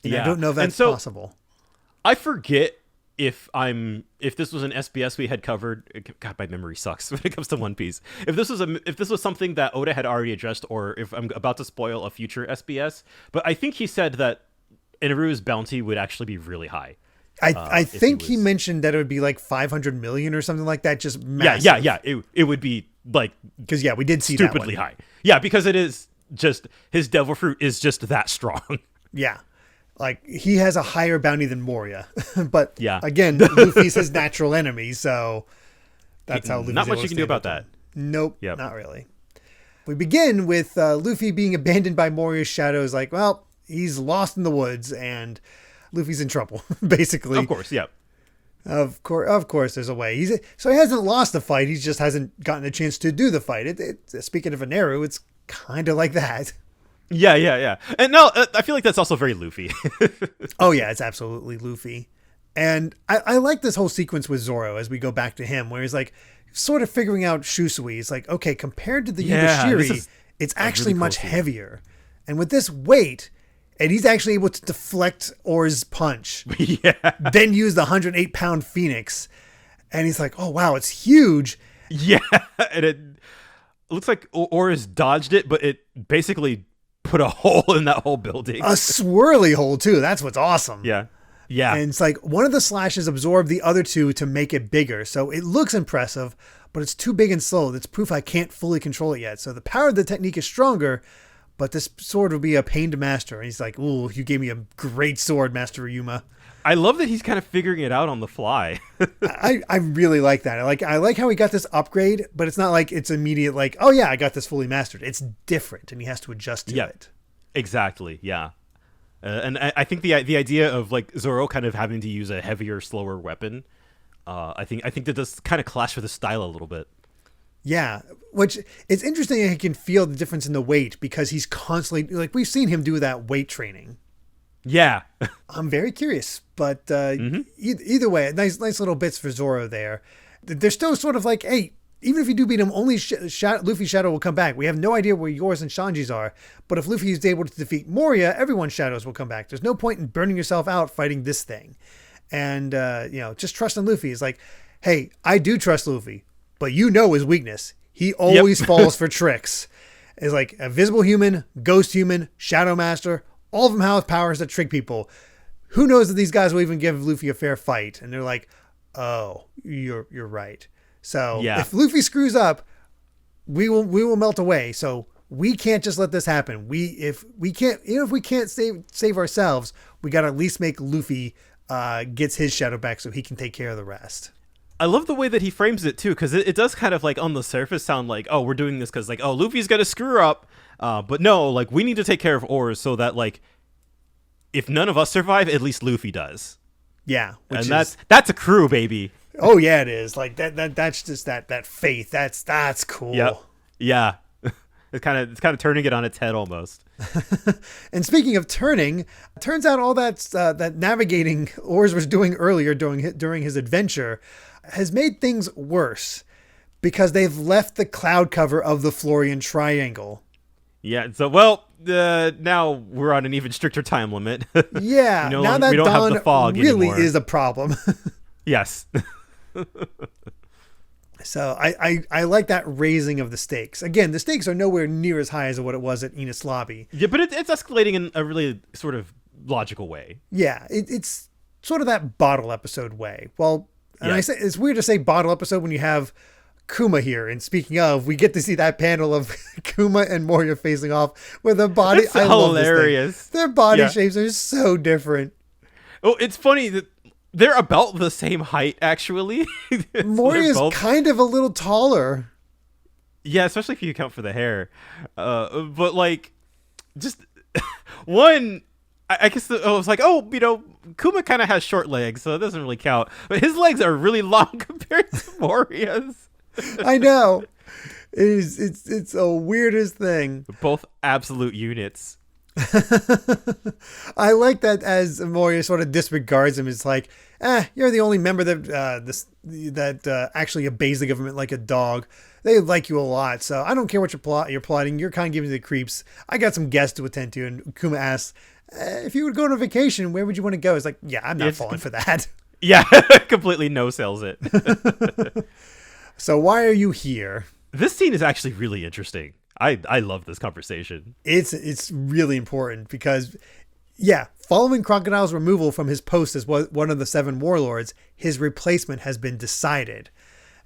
And I don't know if that's possible. I forget if this was an SBS we had covered. God, my memory sucks when it comes to One Piece. If this was something that Oda had already addressed, or if I'm about to spoil a future SBS, but I think he said that Inaru's bounty would actually be really high. I think he mentioned that it would be like 500 million or something like that. Just massive. Yeah. It would be like, because we did see stupidly that one. High. Yeah, because it is just, his devil fruit is just that strong. Yeah. Like, he has a higher bounty than Moria. But yeah, again, Luffy's his natural enemy, so that's how Luffy's not much you can do about that. Nope, not really. We begin with Luffy being abandoned by Moria's shadows. Like, well, he's lost in the woods, and Luffy's in trouble, basically. Of course, yeah. Of course, there's a way. So he hasn't lost the fight. He just hasn't gotten a chance to do the fight. Speaking of Aneru, it's kind of like that. Yeah. And no, I feel like that's also very Luffy. Oh yeah, it's absolutely Luffy. And I like this whole sequence with Zoro as we go back to him, where he's like sort of figuring out Shusui. He's like, okay, compared to the Yubashiri, it's actually really much heavier. And with this weight, and he's actually able to deflect Oars' punch. Then use the 108-pound Phoenix. And he's like, oh wow, it's huge. Yeah, and it looks like Oars dodged it, but it basically put a hole in that whole building. A swirly hole too. That's what's awesome. Yeah. And it's like one of the slashes absorbed the other two to make it bigger. So it looks impressive, but it's too big and slow. That's proof I can't fully control it yet. So the power of the technique is stronger, but this sword will be a pain to master. And he's like, ooh, you gave me a great sword, Master Ryuma. I love that he's kind of figuring it out on the fly. I really like that. I like how he got this upgrade, but it's not like it's immediate like, oh yeah, I got this fully mastered. It's different and he has to adjust to it. Exactly. Yeah. And I think the idea of like Zoro kind of having to use a heavier, slower weapon, I think that does kind of clash with the style a little bit. Yeah, which it's interesting that he can feel the difference in the weight because he's constantly like we've seen him do that weight training. Yeah, I'm very curious, but either way, nice little bits for Zoro there. They're still sort of like, hey, even if you do beat him, only Luffy's shadow will come back. We have no idea where yours and Shanji's are, but if Luffy is able to defeat Moria, everyone's shadows will come back. There's no point in burning yourself out fighting this thing. And, just trust in Luffy. It's like, hey, I do trust Luffy, but you know his weakness. He always falls for tricks. It's like a visible human, ghost human, shadow master, all of them have powers that trick people. Who knows that these guys will even give Luffy a fair fight? And they're like, oh, you're right. So if Luffy screws up, we will melt away. So we can't just let this happen. If we can't save ourselves, we got to at least make Luffy gets his shadow back so he can take care of the rest. I love the way that he frames it too, because it does kind of like on the surface sound like, oh, we're doing this because like, oh, Luffy's gonna screw up, but no, like we need to take care of Oars so that like if none of us survive, at least Luffy does. Yeah, that's a crew, baby. Oh yeah, it is. Like that's just that faith. That's cool. Yep. Yeah. It's kind of turning it on its head almost. And speaking of turning, turns out all that navigating Oars was doing earlier during his adventure has made things worse because they've left the cloud cover of the Florian Triangle. Yeah. So now we're on an even stricter time limit. Yeah. Now that we don't Dawn have the fog really anymore. is a problem. Yes. So I like that raising of the stakes. Again, the stakes are nowhere near as high as what it was at Enies Lobby. Yeah, but it's escalating in a really sort of logical way. Yeah, it's sort of that bottle episode way. Well, and I say it's weird to say bottle episode when you have Kuma here. And speaking of, we get to see that panel of Kuma and Moria facing off with a body. It's hilarious. Love this thing. Their body shapes are so different. Oh, it's funny that they're about the same height, actually. Moria's kind of a little taller. Yeah, especially if you account for the hair. But, like, just one, I guess I was like, Kuma kind of has short legs, so it doesn't really count. But his legs are really long compared to Moria's. I know. It's the weirdest thing. Both absolute units. I like that as Moria sort of disregards him. It's like, you're the only member that actually obeys the government like a dog. They like you a lot, so I don't care what you're plotting. You're kind of giving me the creeps. I got some guests to attend to. And Kuma asks, if you would go on a vacation, where would you want to go? It's like, yeah, I'm not falling for that. Yeah, completely no sells it. So why are you here? This scene is actually really interesting. I love this conversation. It's really important because, following Crocodile's removal from his post as one of the 7 warlords, his replacement has been decided.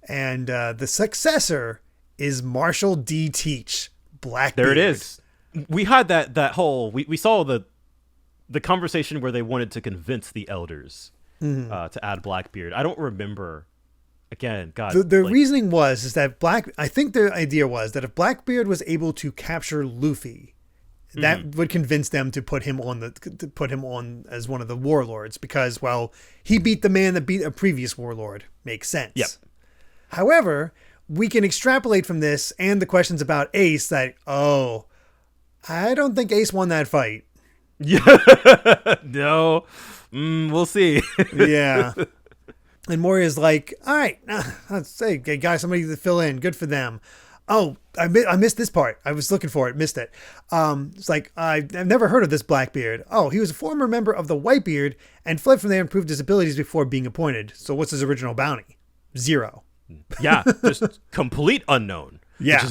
And the successor is Marshal D. Teach, Blackbeard. There it is. We had that whole... We saw the conversation where they wanted to convince the elders to add Blackbeard. I don't remember... Again, God. The reasoning is that I think the idea was that if Blackbeard was able to capture Luffy, that would convince them to put him on as one of the warlords because, well, he beat the man that beat a previous warlord. Makes sense. Yep. However, we can extrapolate from this and the questions about Ace that, I don't think Ace won that fight. Yeah. No. We'll see. Yeah. And Moria's like, all right, let's say, guys, somebody to fill in. Good for them. Oh, I missed this part. I was looking for it, missed it. It's like, I've never heard of this Blackbeard. Oh, he was a former member of the Whitebeard and fled from there and proved his abilities before being appointed. So what's his original bounty? 0. Yeah, just complete unknown. Yeah.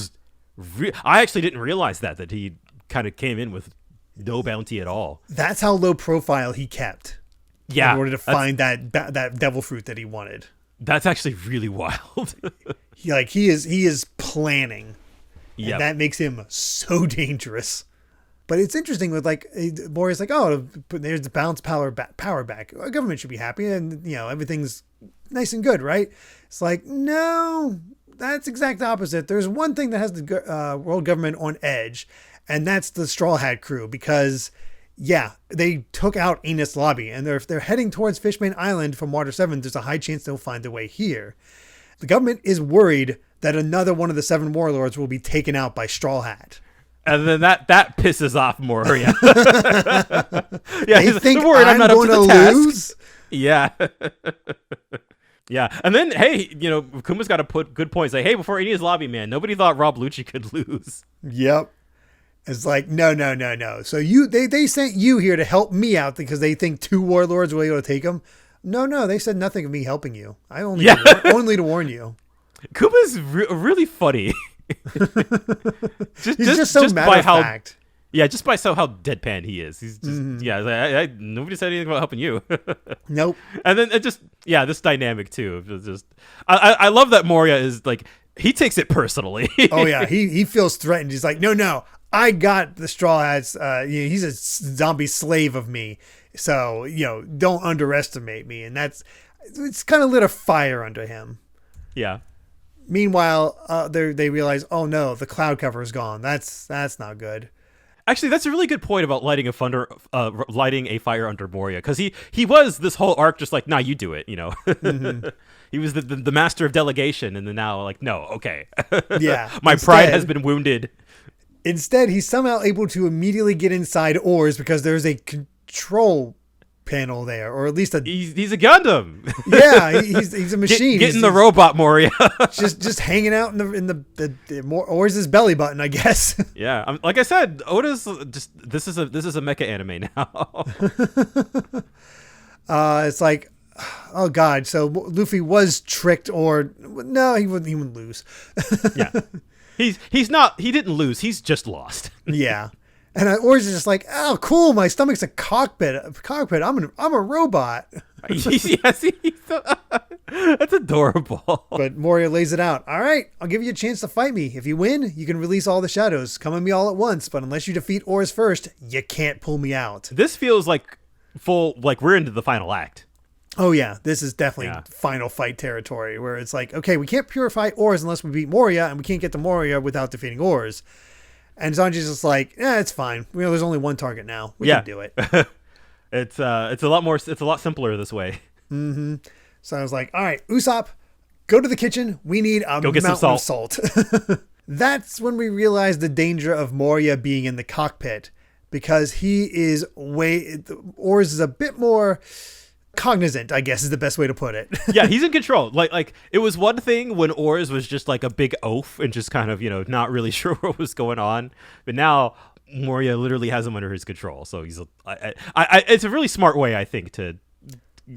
I actually didn't realize that he kind of came in with no bounty at all. That's how low profile he kept. Yeah. In order to find that devil fruit that he wanted. That's actually really wild. He is planning. Yeah. And that makes him so dangerous. But it's interesting with Moria's like, oh, there's the balance power back. Our government should be happy and everything's nice and good, right? It's like, no, that's exact opposite. There's one thing that has the world government on edge, and that's the Straw Hat crew because they took out Earnest Lobby, and if they're heading towards Fishbane Island from Water 7, there's a high chance they'll find their way here. The government is worried that another one of the 7 warlords will be taken out by Straw Hat. And then that pisses off Moria. They think I'm not going to lose? Yeah. Yeah. And then, hey, Kuma's got to put good points. Like, hey, before Earnest Lobby, man, nobody thought Rob Lucci could lose. Yep. It's like, no. So they sent you here to help me out because they think 2 warlords will be able to take them. No, they said nothing of me helping you. I only to warn you. Kuma's really funny. He's just so matter of fact. Yeah, just by how deadpan he is. He's just nobody said anything about helping you. Nope. And then this dynamic too. Just I love that Moria is like he takes it personally. Oh yeah, he feels threatened. He's like, no, I got the Straw Hats. He's a zombie slave of me. So don't underestimate me. And it's kind of lit a fire under him. Yeah. Meanwhile, they realize, oh no, the cloud cover is gone. That's not good. Actually, that's a really good point about lighting a fire under Moria, because he was this whole arc just like, nah, you do it, Mm-hmm. He was the master of delegation, and then now like, no, okay, yeah, my pride has been wounded. Instead, he's somehow able to immediately get inside Oars because there's a control panel there, or at least he's a Gundam. Yeah, he's a machine. Getting the robot Moria. just hanging out in the Oars' belly button, I guess. Yeah, like I said, Oda's just this is a mecha anime now. It's like, oh god, so Luffy was tricked, or no, he wouldn't lose. Yeah, he didn't lose. He's just lost. Yeah. And Oars is just like, oh, cool. My stomach's a cockpit. I'm a robot. Yes, that's adorable. But Moria lays it out. All right, I'll give you a chance to fight me. If you win, you can release all the shadows. Come at me all at once. But unless you defeat Oars first, you can't pull me out. This feels like we're into the final act. Oh yeah, this is definitely final fight territory where it's like, okay, we can't purify Oars unless we beat Moria, and we can't get to Moria without defeating Oars. And Sanji's just like, it's fine. There's only one target now. We can do it. It's a lot simpler this way. Mm-hmm. So I was like, all right, Usopp, go to the kitchen. We need a mountain of salt. That's when we realized the danger of Moria being in the cockpit, because he is Oars is a bit more cognizant, I guess is the best way to put it. Yeah, he's in control. Like it was one thing when Oars was just like a big oaf and just kind of, not really sure what was going on. But now Moria literally has him under his control. So he's it's a really smart way, I think, to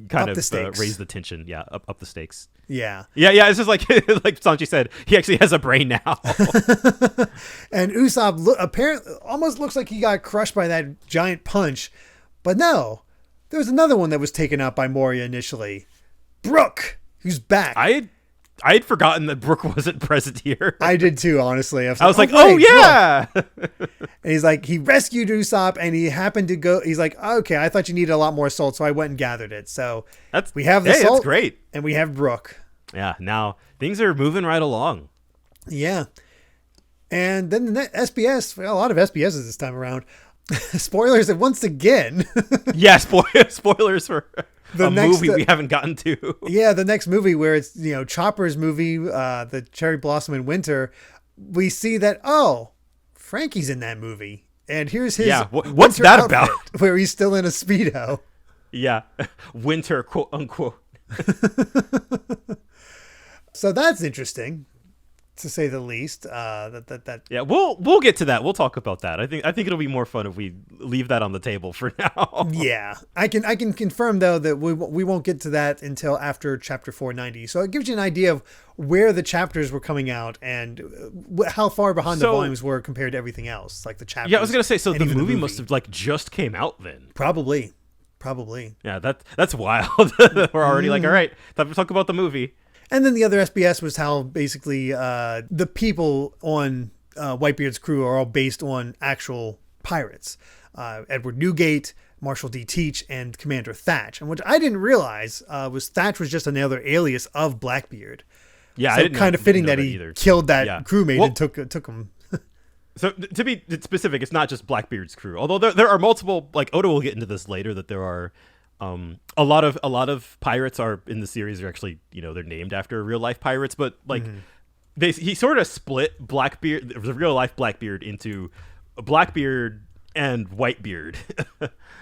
kind of raise the tension. Yeah, up the stakes. Yeah. Yeah. It's just like Sanji said, he actually has a brain now. And Usopp apparently almost looks like he got crushed by that giant punch, but no. There was another one that was taken out by Moria initially. Brook, who's back. I'd forgotten that Brook wasn't present here. I did too, honestly. I was like, oh yeah. And he's like, he rescued Usopp, and he happened to go. He's like, okay, I thought you needed a lot more salt, so I went and gathered it. So we have the salt. That's great. And we have Brook. Yeah, now things are moving right along. Yeah. And then the SBS, a lot of SBSs this time around. Spoilers once again. Yeah, spoilers for a movie we haven't gotten to. Yeah, the next movie where it's, Chopper's movie, the Cherry Blossom in Winter. We see that, Frankie's in that movie. And here's his what's winter that outfit, about? where he's still in a Speedo. Yeah. Winter, quote unquote. So that's interesting, to say the least. Yeah, we'll get to that. We'll talk about that. I think it'll be more fun if we leave that on the table for now. Yeah, I can confirm though that we won't get to that until after chapter 490. So it gives you an idea of where the chapters were coming out and how far behind the volumes were compared to everything else, like the chapters. Yeah, I was gonna say. So the movie must have like just came out then. Probably. Yeah, that's wild. We're already like, all right, time to talk about the movie. And then the other SBS was how basically the people on Whitebeard's crew are all based on actual pirates. Edward Newgate, Marshall D. Teach, and Commander Thatch. And what I didn't realize was Thatch was just another alias of Blackbeard. Yeah, so kind of fitting that he killed that crewmate and took him. So to be specific, it's not just Blackbeard's crew. Although there are multiple, like Oda will get into this later, that there are a lot of pirates are in the series are actually, they're named after real life pirates, but like he sort of split Blackbeard, the real life Blackbeard, into Blackbeard and Whitebeard.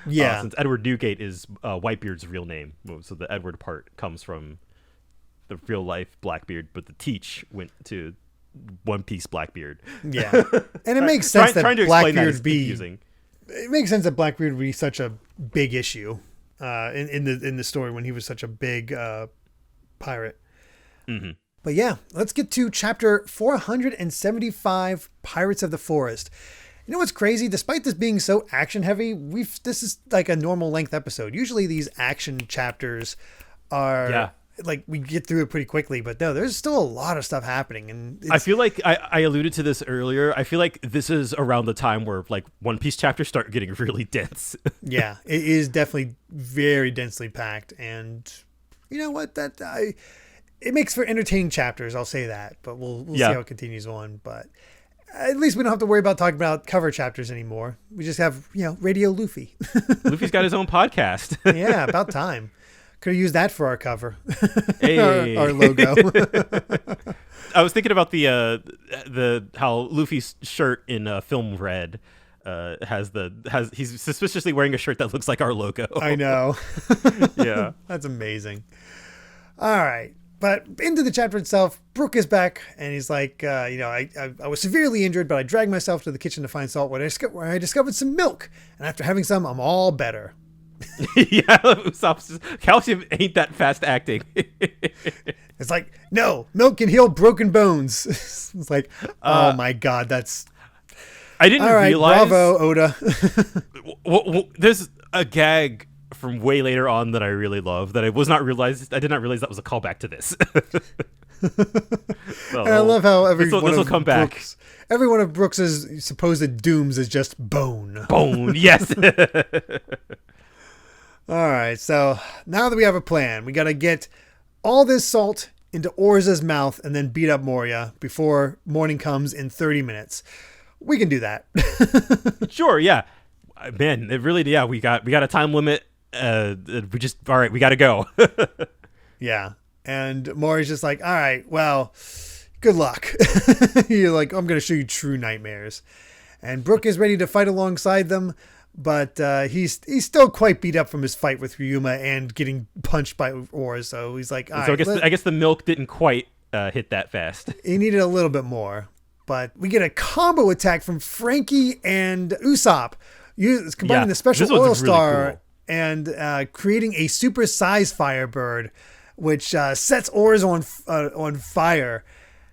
Yeah. Since Edward Newgate is Whitebeard's real name, so the Edward part comes from the real life Blackbeard, but the Teach went to One Piece Blackbeard. Yeah, and it makes sense that Blackbeard would be confusing. It makes sense that Blackbeard would be such a big issue in the story when he was such a big pirate. Mm-hmm. But yeah, let's get to chapter 475, Pirates of the Forest. You know what's crazy? Despite this being so action heavy, this is like a normal length episode. Usually these action chapters are like we get through it pretty quickly, but no, there's still a lot of stuff happening. And I feel like I alluded to this earlier. I feel like this is around the time where like One Piece chapters start getting really dense. Yeah, it is definitely very densely packed, and you know what? It makes for entertaining chapters. I'll say that, but we'll see how it continues on. But at least we don't have to worry about talking about cover chapters anymore. We just have Radio Luffy. Luffy's got his own podcast. Yeah, about time. Could have used that for our cover. Hey. our logo. I was thinking about the how Luffy's shirt in Film Red he's suspiciously wearing a shirt that looks like our logo. I know. Yeah. That's amazing. All right. But into the chapter itself, Brook is back, and he's like, I was severely injured, but I dragged myself to the kitchen to find salt where I discovered some milk. And after having some, I'm all better. Yeah, Usopp's calcium ain't that fast acting. It's like, no, milk can heal broken bones. It's like, oh my God, that's... I didn't realize... Bravo, Oda. There's a gag from way later on that I really love that I did not realize that was a callback to this. So, and I love how every one of Brooks's supposed dooms is just bone. Bone, yes. All right, so now that we have a plan, we got to get all this salt into Oars' mouth and then beat up Moria before morning comes in 30 minutes. We can do that. Sure, yeah. Man, it really, we got a time limit. All right, we got to go. Yeah, and Moria's just like, all right, well, good luck. You're like, I'm going to show you true nightmares. And Brook is ready to fight alongside them. But he's still quite beat up from his fight with Ryuma and getting punched by Oars. So he's like, all right. I guess the milk didn't quite hit that fast. He needed a little bit more. But we get a combo attack from Frankie and Usopp. Combining the special oil star really cool. And creating a super size Firebird, which sets Oars on fire.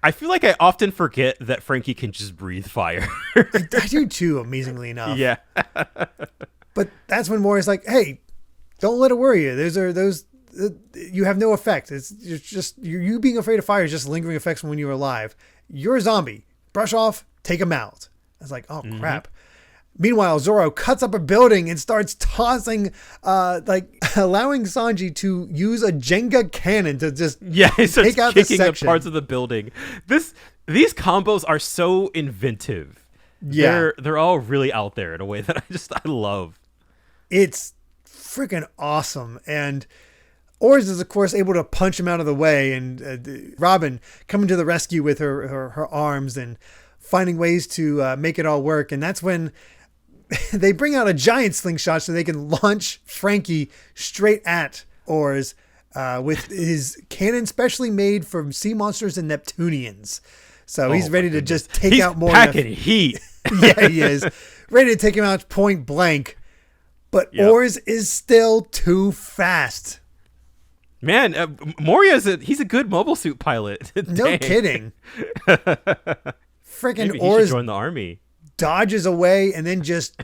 I feel like I often forget that Frankie can just breathe fire. I do too, amazingly enough. Yeah. But that's when Moria's like, hey, don't let it worry you. You have no effect. It's just you being afraid of fire is just lingering effects from when you were alive. You're a zombie. Brush off, take him out. I was like, oh crap. Meanwhile, Zoro cuts up a building and starts tossing, allowing Sanji to use a Jenga cannon to just he starts take out kicking the the parts of the building. These combos are so inventive. Yeah, they're all really out there in a way that I love. It's freaking awesome. And Oars is, of course, able to punch him out of the way, and Robin coming to the rescue with her arms and finding ways to make it all work. And that's when they bring out a giant slingshot so they can launch Frankie straight at Oars with his cannon specially made from sea monsters and Neptunians. So he's ready to just take out more. He's packing heat. Yeah, he is. Ready to take him out point blank. But Oars is still too fast. Man, Moria's he's a good mobile suit pilot. No kidding. Freaking Maybe Oars he should join the army. Dodges away and then just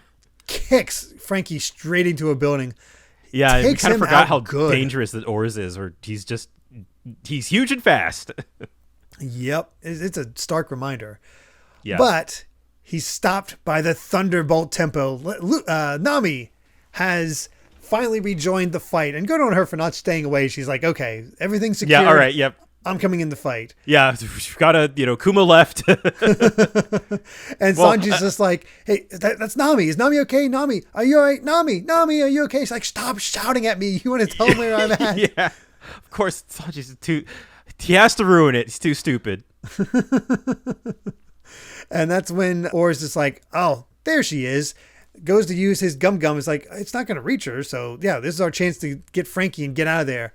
kicks Frankie straight into a building. Yeah, I kind of forgot how good. dangerous that Oars is, or he's huge and fast. Yep, it's a stark reminder. Yeah. But he's stopped by the Thunderbolt tempo. Nami has finally rejoined the fight, and good on her for not staying away. She's like, okay, everything's secure. Yeah, all right, yep. I'm coming in the fight. Yeah, we've got to, Kuma left. And Sanji's just like, hey, that's Nami. Is Nami okay? Nami, are you all right? Nami, are you okay? She's like, stop shouting at me. You want to tell me where I'm at? Yeah, of course, Sanji's he has to ruin it. He's too stupid. And that's when Oars is like, oh, there she is. Goes to use his gum. It's like, it's not going to reach her. So, yeah, this is our chance to get Frankie and get out of there.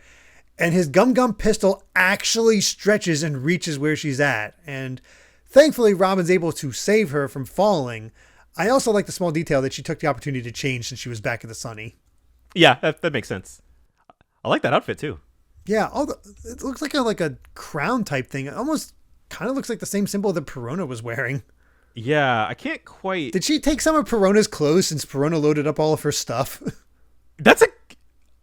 And his gum pistol actually stretches and reaches where she's at. And thankfully, Robin's able to save her from falling. I also like the small detail that she took the opportunity to change since she was back in the Sunny. Yeah, that makes sense. I like that outfit, too. Yeah, it looks like a crown type thing. It almost kind of looks like the same symbol that Perona was wearing. Yeah, I can't quite... Did she take some of Perona's clothes since Perona loaded up all of her stuff?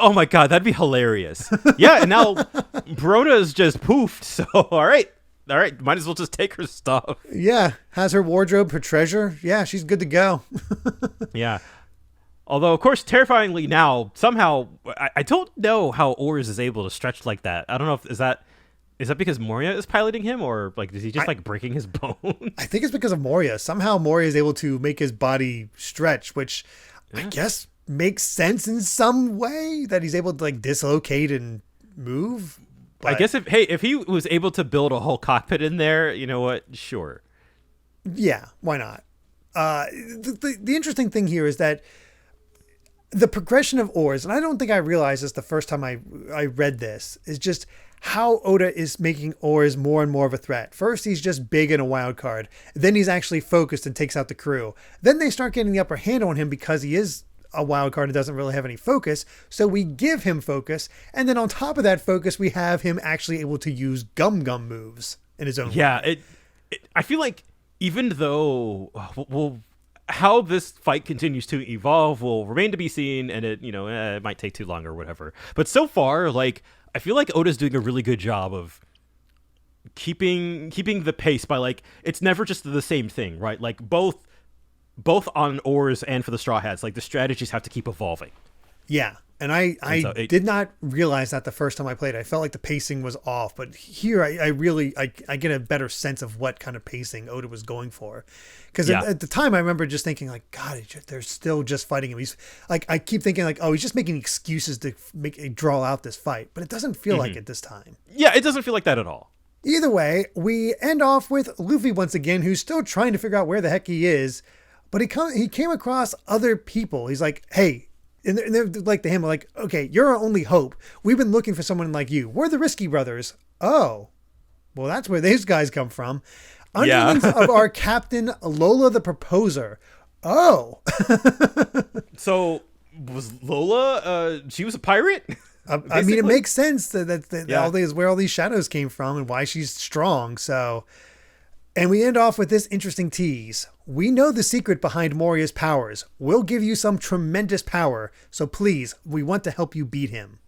Oh my god, that'd be hilarious. Yeah, and now Perona's just poofed, so all right, might as well just take her stuff. Yeah, has her wardrobe, her treasure. Yeah, she's good to go. Yeah. Although, of course, terrifyingly now, somehow, I don't know how Oars is able to stretch like that. I don't know if is that because Moria is piloting him, or like is he just breaking his bones? I think it's because of Moria. Somehow Moria is able to make his body stretch, which I guess makes sense in some way that he's able to like dislocate and move. But I guess if he was able to build a whole cockpit in there, you know what? Sure. Yeah, why not? The interesting thing here is that the progression of Oars, and I don't think I realized this the first time I read this, is just how Oda is making Oars more and more of a threat. First, he's just big and a wild card. Then he's actually focused and takes out the crew. Then they start getting the upper hand on him because he is a wild card and doesn't really have any focus. So we give him focus. And then on top of that focus, we have him actually able to use gum moves in his own way. Yeah, I feel like even though how this fight continues to evolve will remain to be seen, and it might take too long or whatever. But so far, like, I feel like Oda's doing a really good job of keeping the pace by, like, it's never just the same thing, right? Like both on Oars and for the Straw Hats, like the strategies have to keep evolving. Yeah. And I did not realize that the first time I played. I felt like the pacing was off, but here I really get a better sense of what kind of pacing Oda was going for. Because at the time I remember just thinking like, God, they're still just fighting him. He's like, I keep thinking like, oh, he's just making excuses to draw out this fight, but it doesn't feel like it this time. Yeah, it doesn't feel like that at all. Either way, we end off with Luffy once again, who's still trying to figure out where the heck he is, but he came across other people. He's like, hey. And they're like to him, like, okay, you're our only hope. We've been looking for someone like you. We're the Risky Brothers. Oh, well, that's where these guys come from. Underlings of our captain, Lola the Proposer. Oh. So was Lola, she was a pirate? I mean, it makes sense that all these, where all these shadows came from and why she's strong. So, and we end off with this interesting tease. We know the secret behind Moria's powers. We'll give you some tremendous power. So please, we want to help you beat him.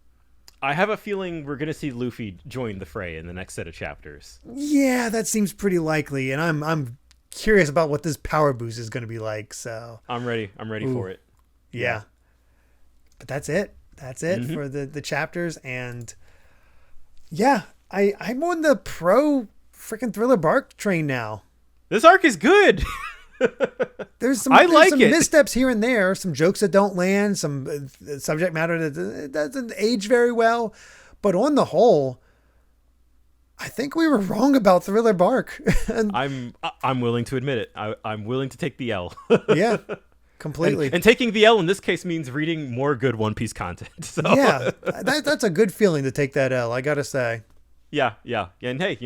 I have a feeling we're going to see Luffy join the fray in the next set of chapters. Yeah, that seems pretty likely. And I'm curious about what this power boost is going to be like. So I'm ready for it. Yeah. But that's it. That's it for the chapters. And yeah, I'm on the pro freaking Thriller Bark train now. This arc is good. There's some missteps here and there, some jokes that don't land, some subject matter that doesn't age very well. But on the whole, I think we were wrong about Thriller Bark. And I'm willing to admit it. I'm willing to take the L. Yeah. completely. And taking the L in this case means reading more good One Piece content. So. Yeah, that's a good feeling to take that L, I gotta say. Yeah. And hey,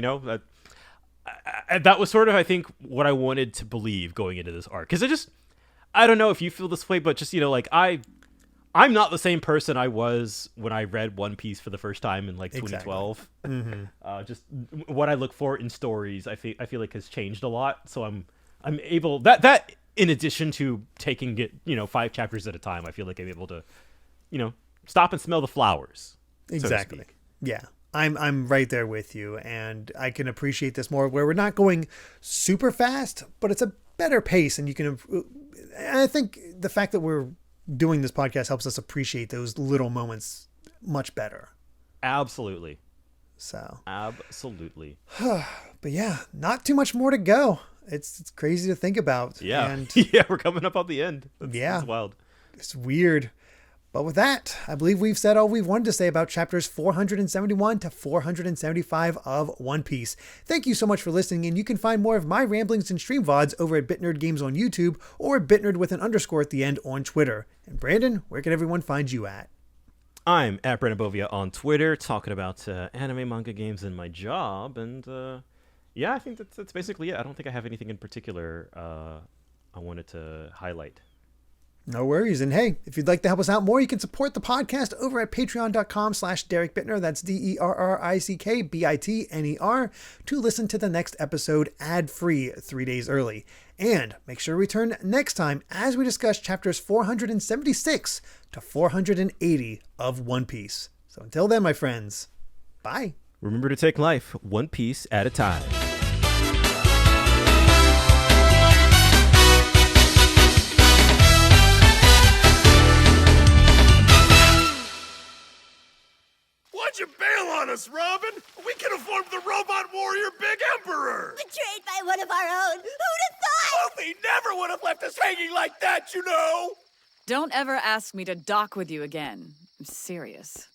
that was sort of, I think, what I wanted to believe going into this arc. Because I don't know if you feel this way, but just, I'm not the same person I was when I read One Piece for the first time in 2012. Exactly. Mm-hmm. Just what I look for in stories, I feel like has changed a lot. So I'm able that in addition to taking it 5 chapters at a time, I feel like I'm able to stop and smell the flowers. Exactly. So yeah. I'm right there with you, and I can appreciate this more where we're not going super fast, but it's a better pace, and you can. And I think the fact that we're doing this podcast helps us appreciate those little moments much better. Absolutely. So. Absolutely. But yeah, not too much more to go. It's crazy to think about. Yeah. And yeah, we're coming up on the end. That's wild. It's weird. But with that, I believe we've said all we've wanted to say about chapters 471 to 475 of One Piece. Thank you so much for listening, and you can find more of my ramblings and stream VODs over at BitNerd Games on YouTube or BitNerd with an underscore at the end on Twitter. And Brandon, where can everyone find you at? I'm at Brandon Bovia on Twitter, talking about anime, manga, games, and my job. And yeah, I think that's basically it. I don't think I have anything in particular I wanted to highlight. No worries. And hey, if you'd like to help us out more, you can support the podcast over at patreon.com/Derek Bittner. That's DERRICKBITNER to listen to the next episode ad-free 3 days early. And make sure to return next time as we discuss chapters 476 to 480 of One Piece. So until then, my friends, bye. Remember to take life one piece at a time. Why'd you bail on us, Robin? We could have formed the Robot Warrior Big Emperor! Betrayed by one of our own! Who'd have thought? Luffy never would have left us hanging like that, you know! Don't ever ask me to dock with you again. I'm serious.